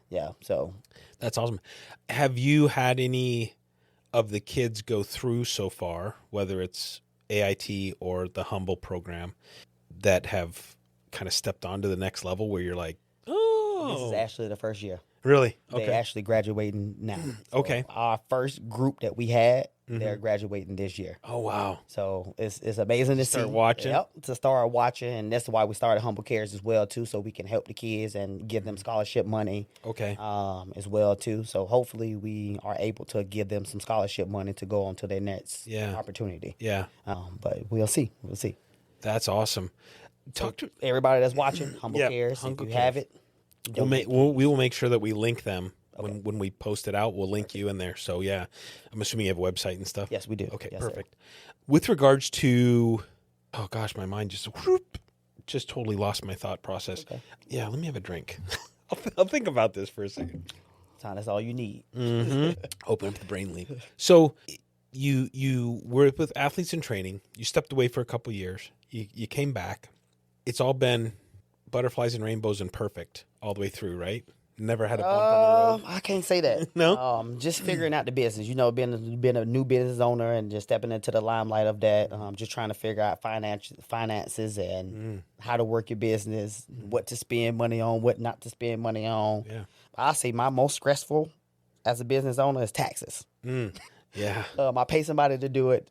Yeah, so. That's awesome. Have you had any of the kids go through so far, whether it's AIT or the Humble program, that have kind of stepped on to the next level where you're like, oh. This is actually the first year. Really? They're actually graduating now. So okay. Our first group that we had, they're graduating this year. Oh, wow. So it's amazing to start see. Watching. Yep, to start watching. And that's why we started Humble Cares as well, too, so we can help the kids and give them scholarship money. Okay. As well, too. So hopefully we are able to give them some scholarship money to go on to their next opportunity. Yeah. But we'll see. That's awesome. Talk to everybody that's watching. Humble Cares. If you have it, we will make sure that we link them when we post it out. We'll link you in there. So yeah, I'm assuming you have a website and stuff. Yes, we do. Okay, yes, perfect. Sir. With regards to, oh gosh, my mind just totally lost my thought process. Okay. Yeah, let me have a drink. I'll think about this for a second. Sometimes that's all you need. Open up the brain leap. So you were with athletes in training. You stepped away for a couple years. You came back. It's all been butterflies and rainbows and perfect all the way through, right? Never had a bump on the road. I can't say that. No? Just figuring out the business. Being a new business owner and just stepping into the limelight of that. Just trying to figure out finances and how to work your business, what to spend money on, what not to spend money on. Yeah. I say my most stressful as a business owner is taxes. Yeah. I pay somebody to do it,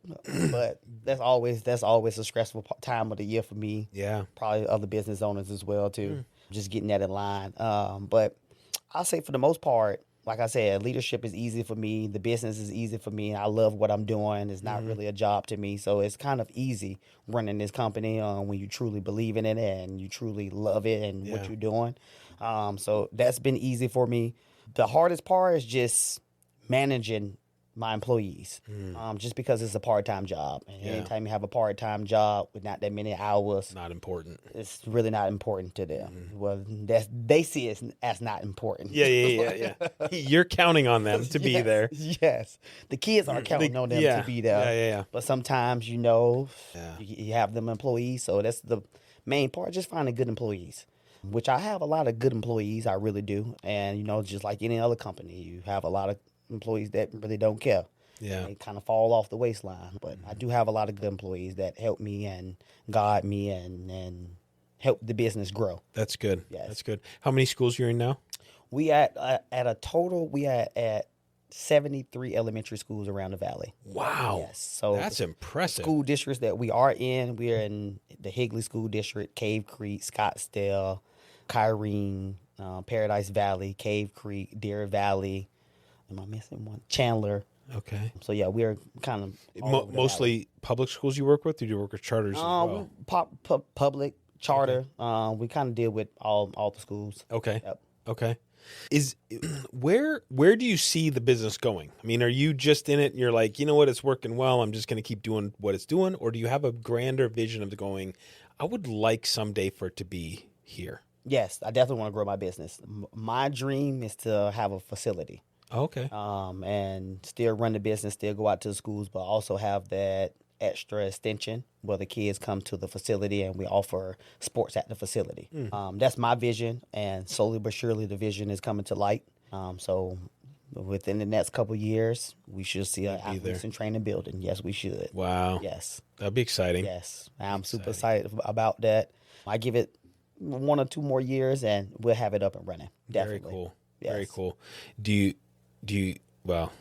but that's always a stressful time of the year for me. Yeah. Probably other business owners as well too. Just getting that in line. But I'll say for the most part, like I said, leadership is easy for me. The business is easy for me. I love what I'm doing. It's not really a job to me. So it's kind of easy running this company when you truly believe in it and you truly love it and what you're doing. So that's been easy for me. The hardest part is just managing my employees, just because it's a part-time job. And anytime you have a part-time job with not that many hours, Not important. it's really not important to them. Well, they see it as not important. Yeah. You're counting on them to be there. Yes. The kids are counting on them to be there. Yeah. But sometimes, you have them employees. So that's the main part, just finding good employees, which I have a lot of good employees. I really do. And, just like any other company, you have a lot of employees that really don't care. Yeah. They kind of fall off the waistline. But I do have a lot of good employees that help me and guide me and help the business grow. That's good. Yes. That's good. How many schools you're in now? We at a total, we are at 73 elementary schools around the valley. Wow. Yes. So that's impressive. School districts that we are in, we're in the Higley School District, Cave Creek, Scottsdale, Kyrene, Paradise Valley, Cave Creek, Deer Valley. Am I missing one? Chandler. Okay. So yeah, we're kind of Mostly public schools you work with, or do you work with charters as well? Public, charter. Okay. We kind of deal with all the schools. Okay. Yep. Okay. Where do you see the business going? I mean, are you just in it and you're like, you know what, it's working well, I'm just going to keep doing what it's doing? Or do you have a grander vision of going, I would like someday for it to be here? Yes, I definitely want to grow my business. My dream is to have a facility. Okay. And still run the business, still go out to the schools, but also have that extra extension where the kids come to the facility and we offer sports at the facility. That's my vision, and slowly but surely the vision is coming to light. So within the next couple of years, we should see an athletes and training building. Yes, we should. Wow. Yes. That'd be exciting. Yes. I'm super excited about that. I give it 1 or 2 more years and we'll have it up and running. Definitely. Very cool. Yes. Very cool. Do you, well,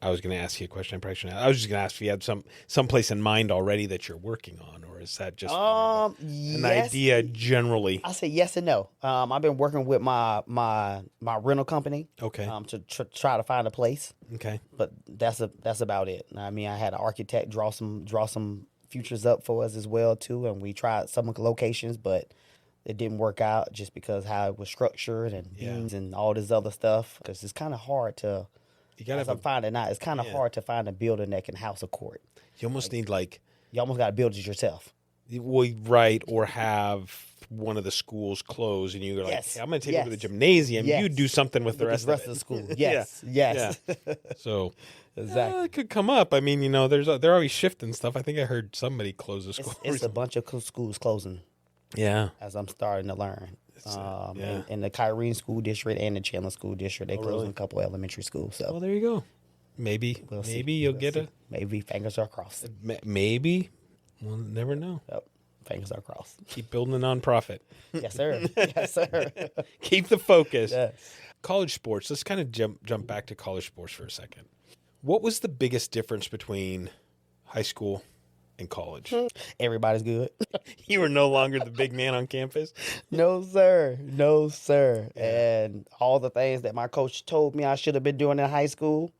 I was going to ask you a question. I probably shouldn't. I was just going to ask if you had some place in mind already that you're working on, or is that just an idea generally? I say yes and no. I've been working with my rental company. Okay. To try to find a place. Okay. But that's about it. I mean, I had an architect draw some futures up for us as well too, and we tried some locations, but it didn't work out just because how it was structured and beams and all this other stuff. Because it's kind of hard to. I'm finding out, it's kind of hard to find a building that can house a court. You almost need you almost got to build it yourself. Well, right, or have one of the schools close, and you're like, hey, I'm going to take over the gymnasium. Yes. You do something with the rest of the school. Yes, yes. Yeah. So exactly, it could come up. I mean, they're always shifting stuff. I think I heard somebody close a school. It's a bunch of schools closing. Yeah, as I'm starting to learn. In the Kyrene School District and the Chandler School District, they closing a couple elementary schools. So, well, there you go. Maybe you'll get it. Maybe fingers are crossed. Maybe we'll never know. Yep, fingers are crossed. Keep building a nonprofit. Yes, sir. Yes, sir. Keep the focus. Yes. College sports. Let's kind of jump back to college sports for a second. What was the biggest difference between high school and college? Everybody's good. You were no longer the big man on campus? No, sir. No, sir. Yeah. And all the things that my coach told me I should have been doing in high school,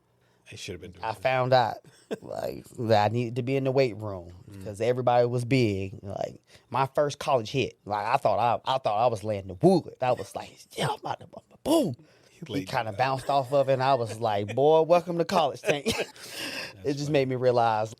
I should have been doing I found out. That I needed to be in the weight room because everybody was big. Like, my first college hit, I thought I was laying the wood. I was like, yeah, I'm about to boom. He kind of bounced off of it, and I was like, boy, welcome to college, Tank. It just made me realize,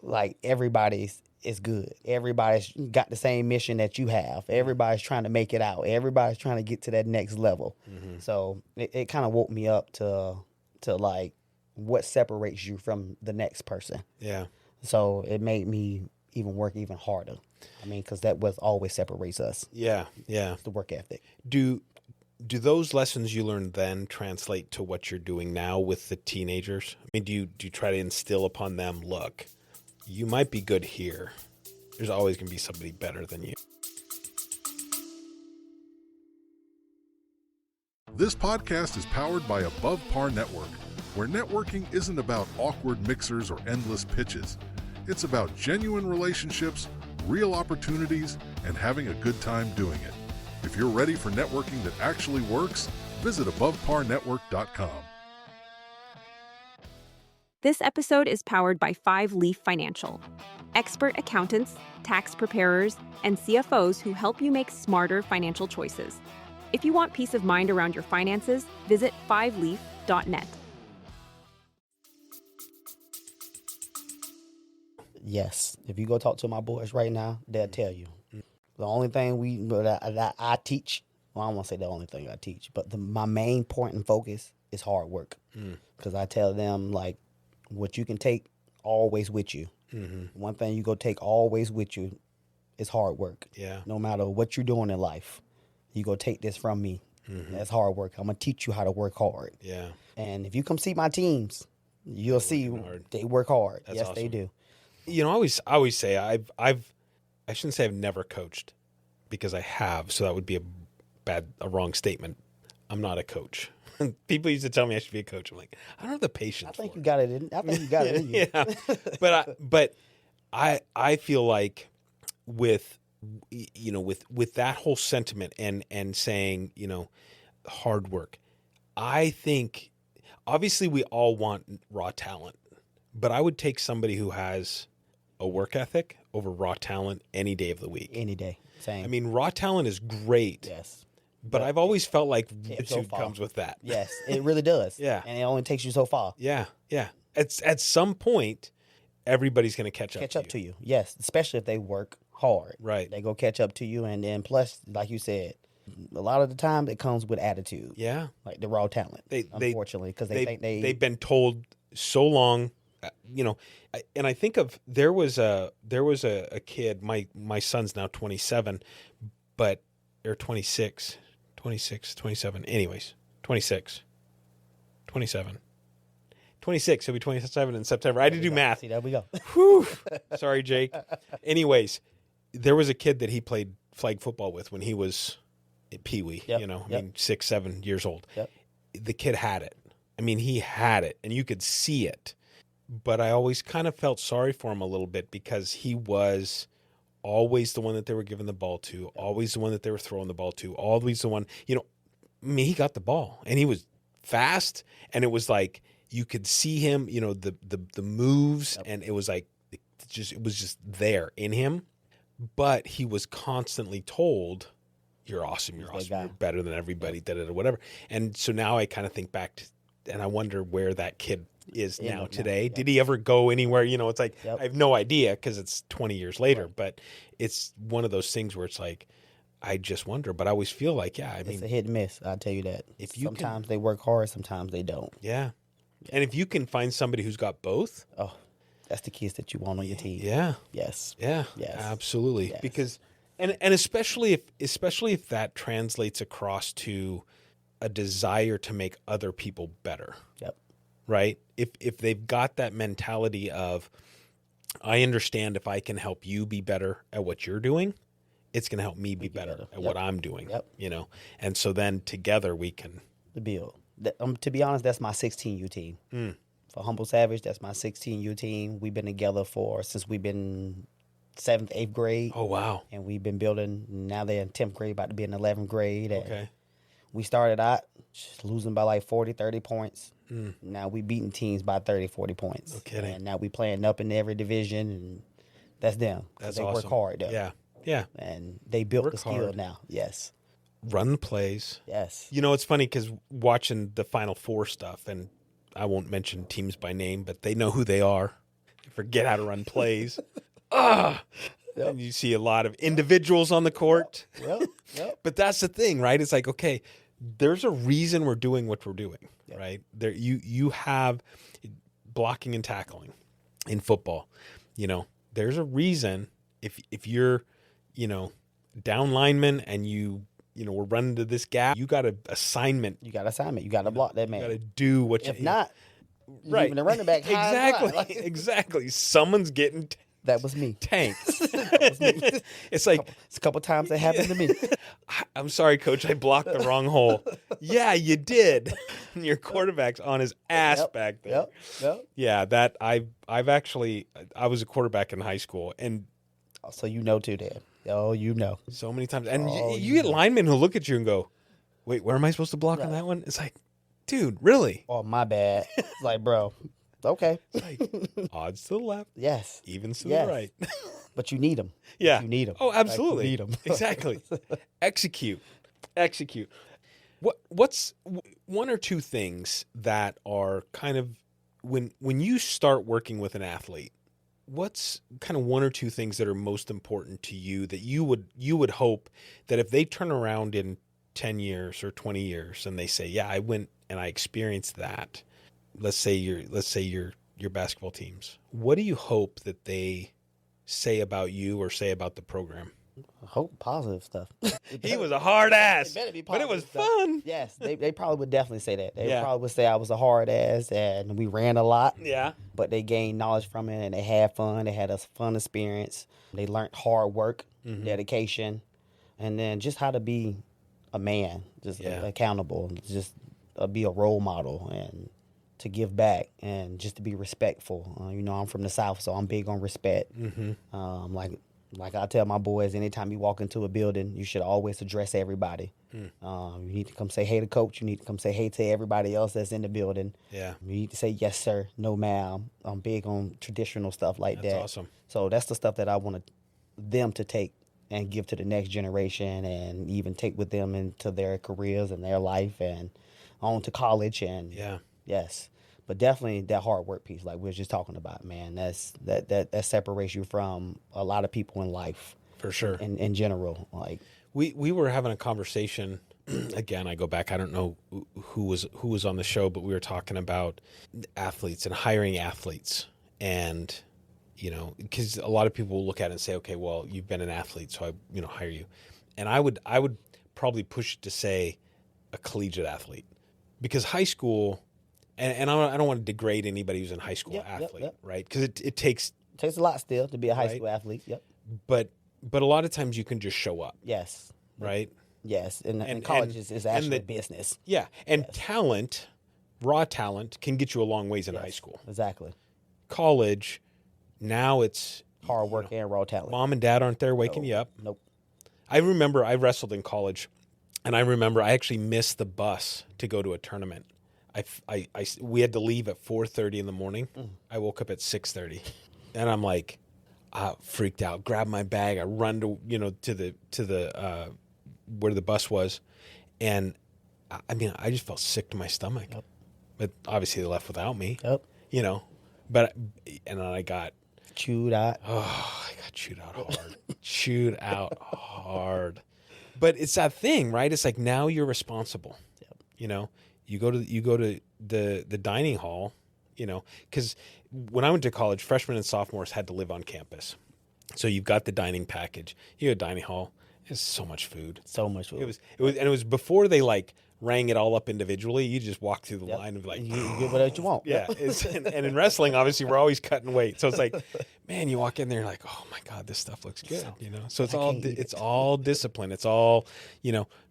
everybody's is good. Everybody's got the same mission that you have. Everybody's trying to make it out. Everybody's trying to get to that next level. So it kind of woke me up to to like what separates you from the next person. Yeah. So it made me even work even harder. I mean, because that was always separates us. Yeah. Yeah. The work ethic. Do those lessons you learned then translate to what you're doing now with the teenagers? I mean, do you try to instill upon them, look, you might be good here. There's always going to be somebody better than you. This podcast is powered by Above Par Network, where networking isn't about awkward mixers or endless pitches. It's about genuine relationships, real opportunities, and having a good time doing it. If you're ready for networking that actually works, visit AboveParNetwork.com. This episode is powered by 5 Leaf Financial, expert accountants, tax preparers, and CFOs who help you make smarter financial choices. If you want peace of mind around your finances, visit 5leaf.net. Yes. If you go talk to my boys right now, they'll tell you. The only thing that I teach, well, I don't want to say the only thing I teach, but my main point and focus is hard work. Because I tell them, like, what you can take always with you. Mm-hmm. One thing you go take always with you is hard work. Yeah. No matter what you're doing in life, you go take this from me. Mm-hmm. That's hard work. I'm going to teach you how to work hard. Yeah. And if you come see my teams, you'll see they work hard. That's yes, awesome. they do. You know, I always say I shouldn't say I've never coached, because I have, so that would be a wrong statement. I'm not a coach. People used to tell me I should be a coach. I'm like, I don't have the patience. I think for you it. got it in. I think you got it in you. Yeah, but I feel like with that whole sentiment and saying, you know, hard work, I think obviously we all want raw talent, but I would take somebody who has a work ethic over raw talent any day of the week. Any day. Same. I mean, raw talent is great. Yes. But I've always felt like so attitude far. comes with that. Yes, it really does. Yeah. And it only takes you so far. Yeah, yeah. At some point, everybody's going to catch up to you. Yes, especially if they work hard. Right. They go catch up to you, and then plus, like you said, a lot of the time it comes with attitude. Yeah. Like the raw talent. Unfortunately, because they think they've been told so long. You know, and I think of there was a kid. My son's now 27, but or 26. 27. Anyways, 26. 27. 26. He'll be 27 in September. I had to do math. See, there we go. Whew. Sorry, Jake. Anyways, there was a kid that he played flag football with when he was peewee, Yep. I mean, 6, 7 years old. Yep. The kid had it. I mean, he had it, and you could see it. But I always kind of felt sorry for him a little bit, because he was always the one that they were giving the ball to, always the one that they were throwing the ball to, always the one, I mean, he got the ball, and he was fast, and it was like you could see him, the moves, and it was like it was just there in him. But he was constantly told, "You're awesome, you're awesome, you're better than everybody," whatever. And so now I kind of think back to, and I wonder where that kid is now today. Did he ever go anywhere? It's like, I have no idea, because it's 20 years later, but it's one of those things where it's like, I just wonder, but I always feel like, it's a hit and miss. I'll tell you that. Sometimes they work hard, sometimes they don't. Yeah. And if you can find somebody who's got both. Oh, that's the kids that you want on your team. Yeah. Yes. Yeah. Yes. Absolutely. Yes. Because, and especially if that translates across to a desire to make other people better. Yep. Right? If they've got that mentality of, I understand if I can help you be better at what you're doing, it's going to help me be better at what I'm doing. Yep. And so then together we can build. To be honest, that's my 16U team. For Humble Savage, that's my 16U team. We've been together since we've been 7th, 8th grade. Oh, wow. And we've been building. Now they're in 10th grade, about to be in 11th grade. And okay. We started out just losing by like 40, 30 points. Now we beating teams by 30, 40 points. No kidding. And now we playing up in every division, and that's them. That's they awesome. work hard, though. Yeah. Yeah. And they built the skill hard. now. Yes. Run the plays. Yes. It's funny because watching the Final Four stuff, and I won't mention teams by name, but they know who they are. They forget how to run plays. Yep. And you see a lot of individuals on the court. Yep. But that's the thing, right? It's like, okay, there's a reason we're doing what we're doing, right? There, you have blocking and tackling in football. You know, there's a reason if you're, you know, down lineman and you know, we're running to this gap, you got an assignment. You got assignment. You got to block that man. You got to do what if you not, right. leaving the running back high and dry. Exactly. Someone's getting that was me. tanked. That was me. It's like it's a couple times that happened to me. I'm sorry, coach, I blocked the wrong hole. Yeah, you did. Your quarterback's on his ass back there. Yep. Yeah, that I've actually, I was a quarterback in high school, and so you know too, Dan. Oh, you know. So many times. And you get linemen who look at you and go, wait, where am I supposed to block on that one? It's like, dude, really? Oh, my bad. It's like, bro, okay. It's like, odds to the left. Yes. Evens to the right. But you need them. Yeah. You need them. Oh, absolutely. Like, you need them. Exactly. Execute. What's one or two things that are kind of, when you start working with an athlete, what's kind of one or two things that are most important to you that you would hope that if they turn around in 10 years or 20 years and they say, yeah, I went and I experienced that. Let's say your basketball teams. What do you hope that they say about you or say about the program? I hope positive stuff. He was a hard ass, it better be but it was stuff. fun. Yes, they probably would definitely say that. They probably would say I was a hard ass and we ran a lot. Yeah. But they gained knowledge from it and they had fun. They had a fun experience. They learned hard work, dedication, and then just how to be a man, just accountable, just be a role model and to give back and just to be respectful. You know, I'm from the South, so I'm big on respect. Like I tell my boys, anytime you walk into a building, you should always address everybody. You need to come say hey to coach. You need to come say hey to everybody else that's in the building. Yeah. You need to say yes, sir, no, ma'am. I'm big on traditional stuff like that. That's awesome. So that's the stuff that I want them to take and give to the next generation and even take with them into their careers and their life and on to college. And yes. But definitely that hard work piece, like we were just talking about, man, that separates you from a lot of people in life. For sure. In general. Like we were having a conversation, again, I go back, I don't know who was on the show, but we were talking about athletes and hiring athletes. And, you know, because a lot of people will look at it and say, okay, well, you've been an athlete, so I, hire you. And I would probably push it to say a collegiate athlete, because high school, and I don't want to degrade anybody who's in high school athlete, right? Because it takes a lot still to be a high school athlete. Yep. But a lot of times you can just show up. Yes. Right. Yes, and college is actually business. Yeah, and talent, raw talent, can get you a long ways in high school. Exactly. College, now it's hard work and raw talent. Mom and dad aren't there waking you up. Nope. I remember I wrestled in college, and I remember I actually missed the bus to go to a tournament. We had to leave at 4:30 in the morning. I woke up at 6:30, and I'm like, freaked out. Grab my bag. I run to the where the bus was, and I just felt sick to my stomach. Yep. But obviously they left without me. Yep. And then I got chewed out. Oh, I got chewed out hard. Chewed out hard. But it's that thing, right? It's like now you're responsible. Yep. You go to the dining hall, because when I went to college, freshmen and sophomores had to live on campus. So you've got the dining package. You have a dining hall. It's so much food. So much food. It was before they rang it all up individually. You just walk through the line and be like, you get whatever you want. Yeah. And in wrestling, obviously, we're always cutting weight. So it's like, man, you walk in there, you're like, oh my God, this stuff looks good. So it's all discipline. It's all,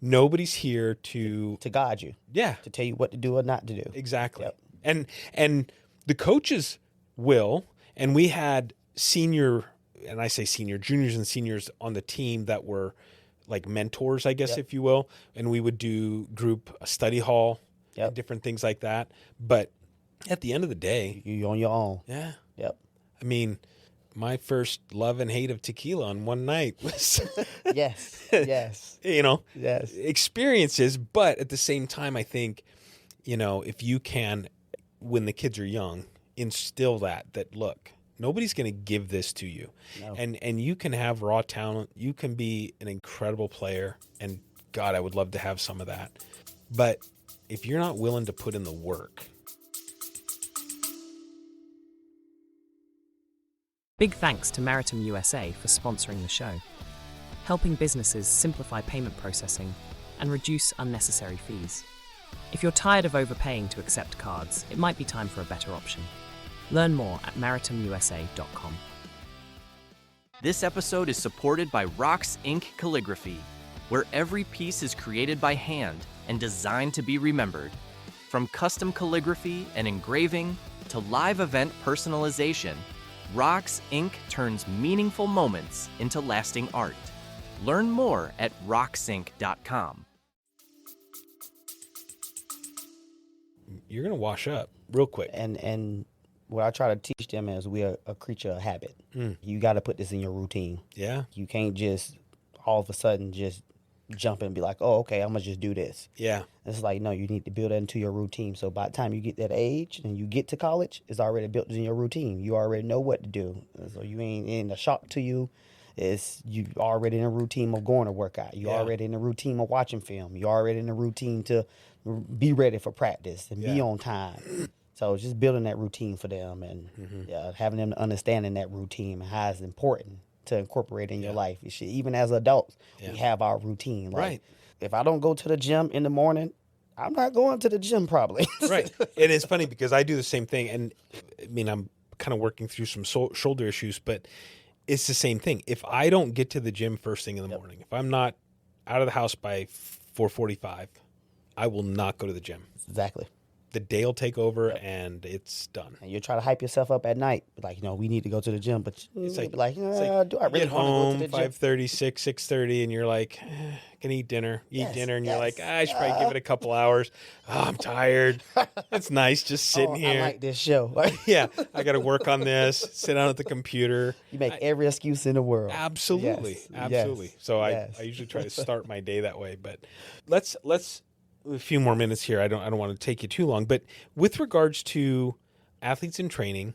nobody's here to guide you. Yeah. To tell you what to do or not to do. Exactly. Yep. And the coaches will, and we had juniors and seniors on the team that were like mentors, I guess, if you will. And we would do group study hall, and different things like that. But at the end of the day, you're on your own. Yeah. Yep. I mean, my first love and hate of tequila on one night was yes. Experiences. But at the same time, I think, if you can, when the kids are young, instill that look, nobody's going to give this to you. No. And you can have raw talent. You can be an incredible player. And God, I would love to have some of that. But if you're not willing to put in the work. Big thanks to Meritum USA for sponsoring the show, helping businesses simplify payment processing and reduce unnecessary fees. If you're tired of overpaying to accept cards, it might be time for a better option. Learn more at meritumusa.com. This episode is supported by Rocks Ink Calligraphy, where every piece is created by hand and designed to be remembered. From custom calligraphy and engraving to live event personalization, Rocks Ink turns meaningful moments into lasting art. Learn more at rocksink.com. You're going to wash up real quick. And what I try to teach them is we are a creature of habit. You got to put this in your routine. Yeah. You can't just all of a sudden just jump and be like, oh, okay, I'm going to just do this. Yeah. It's like, no, you need to build that into your routine. So by the time you get that age and you get to college, it's already built in your routine. You already know what to do. So you ain't in a shock to you. It's you already in a routine of going to work out. You already in a routine of watching film. You already in a routine to be ready for practice and be on time. So just building that routine for them and having them understanding that routine and how it's important to incorporate in your life. You should, even as adults, we have our routine. Like, if I don't go to the gym in the morning, I'm not going to the gym probably. Right. And it's funny because I do the same thing. And I mean, I'm kind of working through some shoulder issues, but it's the same thing. If I don't get to the gym first thing in the morning, if I'm not out of the house by 4:45, I will not go to the gym. Exactly. The day will take over and it's done. And you try to hype yourself up at night, like, we need to go to the gym, but It's do like I really get want home to go to the gym? 5:30, 6:30, and you're like, can eat dinner. You eat dinner, and you're like, yes. I should probably give it a couple hours. Oh, I'm tired. It's nice just sitting here. I like this show. Yeah, I got to work on this. Sit down at the computer. You make every excuse in the world. Absolutely, Yes. absolutely. Yes. So Yes. I usually try to start my day that way. But let's a few more minutes here. I don't want to take you too long. But with regards to athletes in training,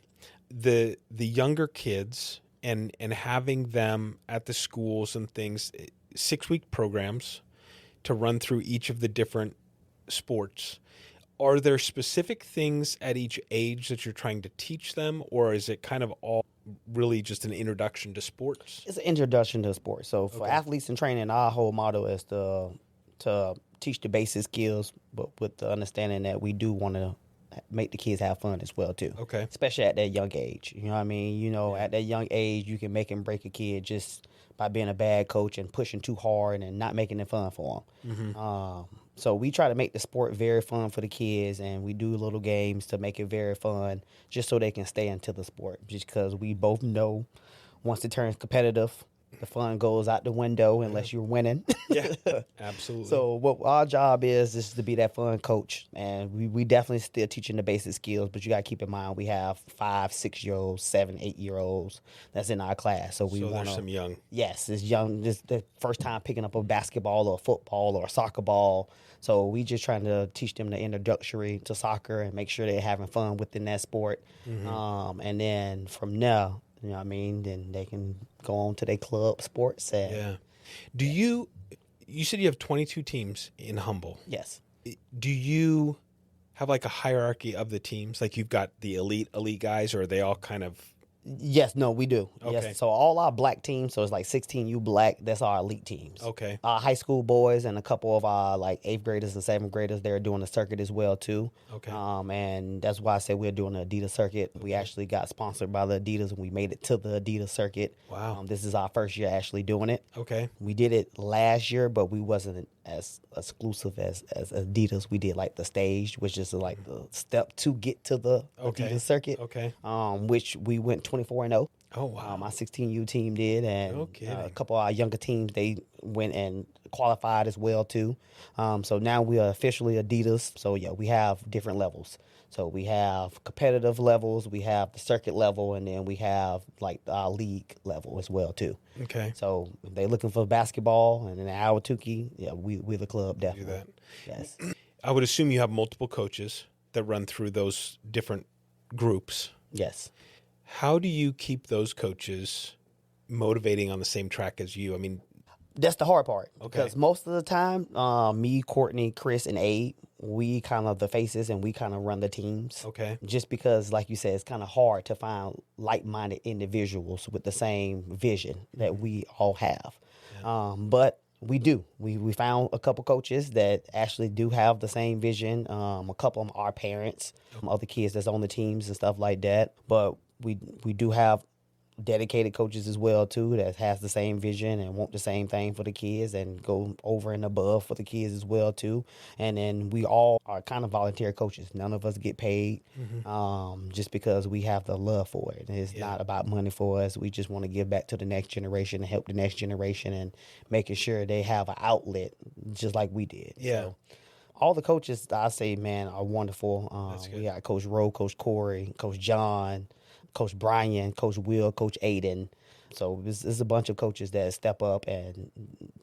the younger kids and having them at the schools and things, 6-week programs to run through each of the different sports. Are there specific things at each age that you're trying to teach them, or is it kind of all really just an introduction to sports? It's an introduction to sports. So for athletes in training, our whole motto is to teach the basic skills, but with the understanding that we do want to make the kids have fun as well too. Okay. Especially at that young age. You know what I mean? At that young age, you can make and break a kid just by being a bad coach and pushing too hard and not making it fun for them. So we try to make the sport very fun for the kids, and we do little games to make it very fun just so they can stay into the sport. Just because we both know once it turns competitive, the fun goes out the window unless you're winning. Yeah, absolutely. So what our job is to be that fun coach, and we definitely still teaching the basic skills, but you got to keep in mind we have 5, 6-year-olds, 7, 8-year-olds that's in our class. So there's some young. Yes, it's young. This the first time picking up a basketball or a football or a soccer ball. So we just trying to teach them the introductory to soccer and make sure they're having fun within that sport. And then from there, you know what I mean, then they can go on to their club sports. And Do you said you have 22 teams in Humble. Yes. Do you have like a hierarchy of the teams? Like you've got the elite guys, or are they all kind of? Yes, no, we do. Okay. Yes. So all our black teams, so it's like 16U black, that's our elite teams. Okay. Our high school boys and a couple of our like 8th graders and 7th graders, they're doing the circuit as well too. Okay. And that's why I said we're doing the Adidas circuit. We actually got sponsored by the Adidas and we made it to the Adidas circuit. Wow. This is our first year actually doing it. Okay. We did it last year, but we wasn't as exclusive as Adidas. We did like the stage, which is like the step to get to the Adidas circuit. Okay. Which we went 24-0. Oh wow. My 16U team did, and No kidding. a couple of our younger teams, they went and qualified as well too. So now we are officially Adidas. So yeah, we have different levels. So we have competitive levels, we have the circuit level, and then we have like our league level as well too. Okay. So if they're looking for basketball and in Awatuki, yeah, we're the club definitely. that. Yes. I would assume you have multiple coaches that run through those different groups. Yes. How do you keep those coaches motivating on the same track as you? I mean, That's the hard part. Okay. Because most of the time, me, Courtney, Chris, and Abe, we kind of the faces and we kind of run the teams. Okay. Just because, like you said, it's kind of hard to find like-minded individuals with the same vision that we all have. Yeah. But we do. We found a couple coaches that actually do have the same vision. A couple of them are parents, other kids that's on the teams and stuff like that. But we do have dedicated coaches as well too that has the same vision and want the same thing for the kids and go over and above for the kids as well too. And then we all are kind of volunteer coaches. None of us get paid just because we have the love for it. It's not about money for us. We just want to give back to the next generation and help the next generation and making sure they have an outlet just like we did. Yeah. So, all the coaches, I say, man, are wonderful. We got Coach Rowe, Coach Corey, Coach John, Coach Brian, Coach Will, Coach Aiden. So there's a bunch of coaches that step up and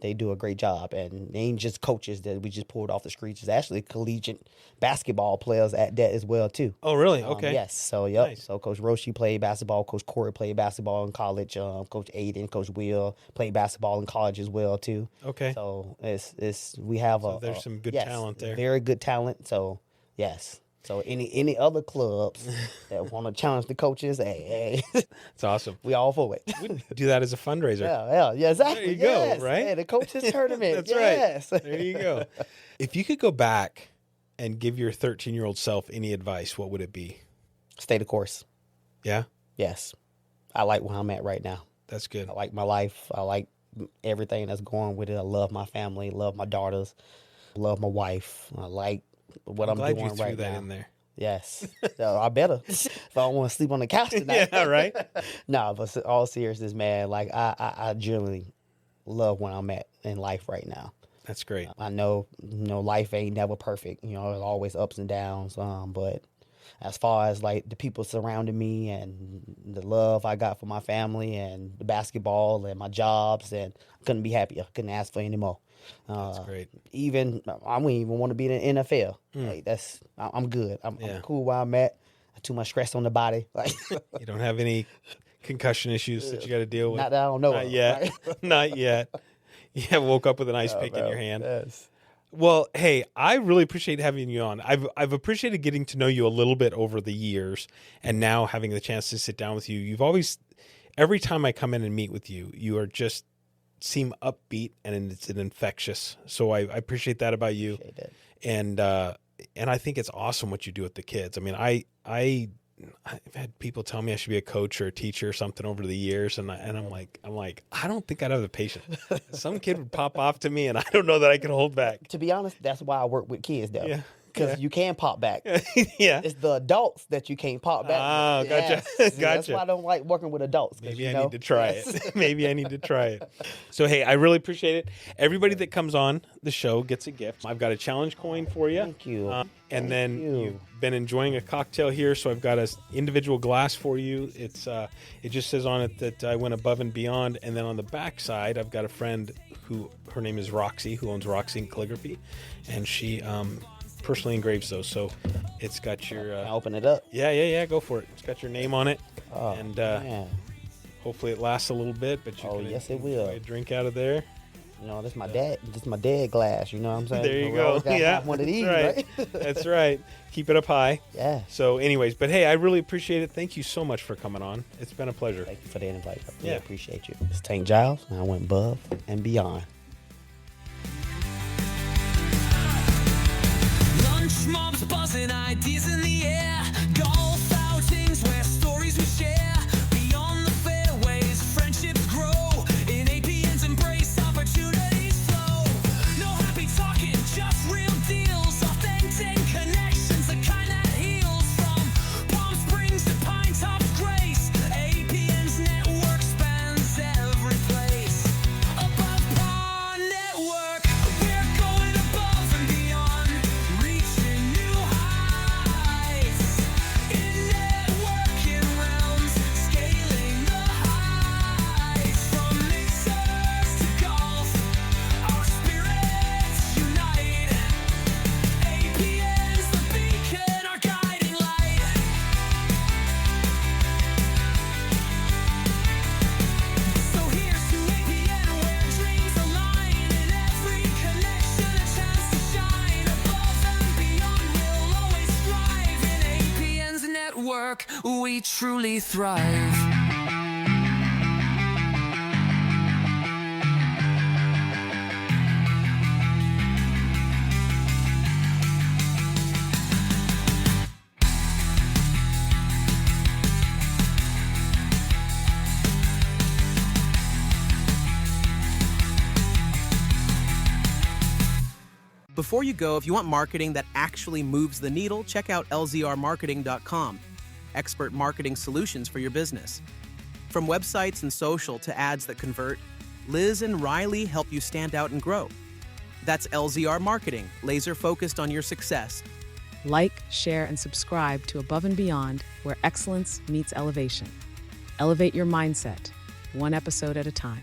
they do a great job. And they ain't just coaches that we just pulled off the streets. It's actually collegiate basketball players at that as well too. Oh, really? Okay. Yes. So, yep. Nice. So Coach Roshi played basketball. Coach Corey played basketball in college. Coach Aiden, Coach Will played basketball in college as well too. Okay. So we have there's some good talent there. Very good talent. So, yes. So any other clubs that want to challenge the coaches, hey, it's awesome. We all for it. We do that as a fundraiser. Yeah, exactly. There you go, right? Hey, the coaches tournament. That's yes. right. There you go. If you could go back and give your 13-year-old self any advice, what would it be? Stay the course. Yeah? Yes. I like where I'm at right now. That's good. I like my life. I like everything that's going with it. I love my family, love my daughters, love my wife. I like what I'm doing glad you threw right that now. in there. Yes. So I better if I don't want to sleep on the couch tonight. Yeah, right? No, but all seriousness, man, like I genuinely love where I'm at in life right now. That's great. I know, life ain't never perfect. There's always ups and downs. But as far as like the people surrounding me and the love I got for my family and the basketball and my jobs, and I couldn't be happier. Couldn't ask for any more. That's great. Even I wouldn't even want to be in the NFL. Like, I'm good. I'm cool where I'm at. Too much stress on the body. Like you don't have any concussion issues that you got to deal with. Not that I don't know. Not of, yet. Right? Not yet. You woke up with an ice pick in your hand. Yes. Well, hey, I really appreciate having you on. I've appreciated getting to know you a little bit over the years, and now having the chance to sit down with you. You've always, every time I come in and meet with you, you are just seem upbeat and it's an infectious. So I appreciate that about you. And I think it's awesome what you do with the kids. I mean, I've had people tell me I should be a coach or a teacher or something over the years, and I'm like, I don't think I'd have the patience. Some kid would pop off to me, and I don't know that I can hold back. To be honest, that's why I work with kids, though. Yeah. Because you can pop back. Yeah. It's the adults that you can't pop back. Oh, with. gotcha. Yes. Gotcha. That's why I don't like working with adults. Maybe I need to try it. Maybe I need to try it. So, hey, I really appreciate it. Everybody that comes on the show gets a gift. I've got a challenge coin for you. Thank you. And then you've been enjoying a cocktail here, so I've got an individual glass for you. It's it just says on it that I went above and beyond. And then on the back side, I've got a friend who, her name is Roxy, who owns Roxy Ink Calligraphy, and she personally engraves those. So it's got your I'll open it up. Yeah, go for it. It's got your name on it. Oh, and man. hopefully it lasts a little bit, but you can yes, it will. enjoy a drink out of there. This is my dad. This is my dad glass. You know what I'm saying? There you We go. always gotta Yeah, have one of that's these, right. That's right. Keep it up high. Yeah. So anyways, but hey, I really appreciate it. Thank you so much for coming on. It's been a pleasure. Thank you for the invite. I really Yeah. appreciate you. It's Tank Giles, and I went above and beyond. Lunch mobs buzzing, ideas in the air. Golf outings where stories we share. Beyond the fairways, friendships grow. In APN's embrace, opportunities flow. No happy talking, just real deals. Authentic connections, the kind that heals. From Palm Springs to Pine Top's Grace, APN's network spans every place. Above par. work, we truly thrive. Before you go, if you want marketing that actually moves the needle, check out lzrmarketing.com. Expert marketing solutions for your business. From websites and social to ads that convert, Liz and Riley help you stand out and grow. That's LZR Marketing, laser focused on your success. Like, share, and subscribe to Above and Beyond, where excellence meets elevation. Elevate your mindset, one episode at a time.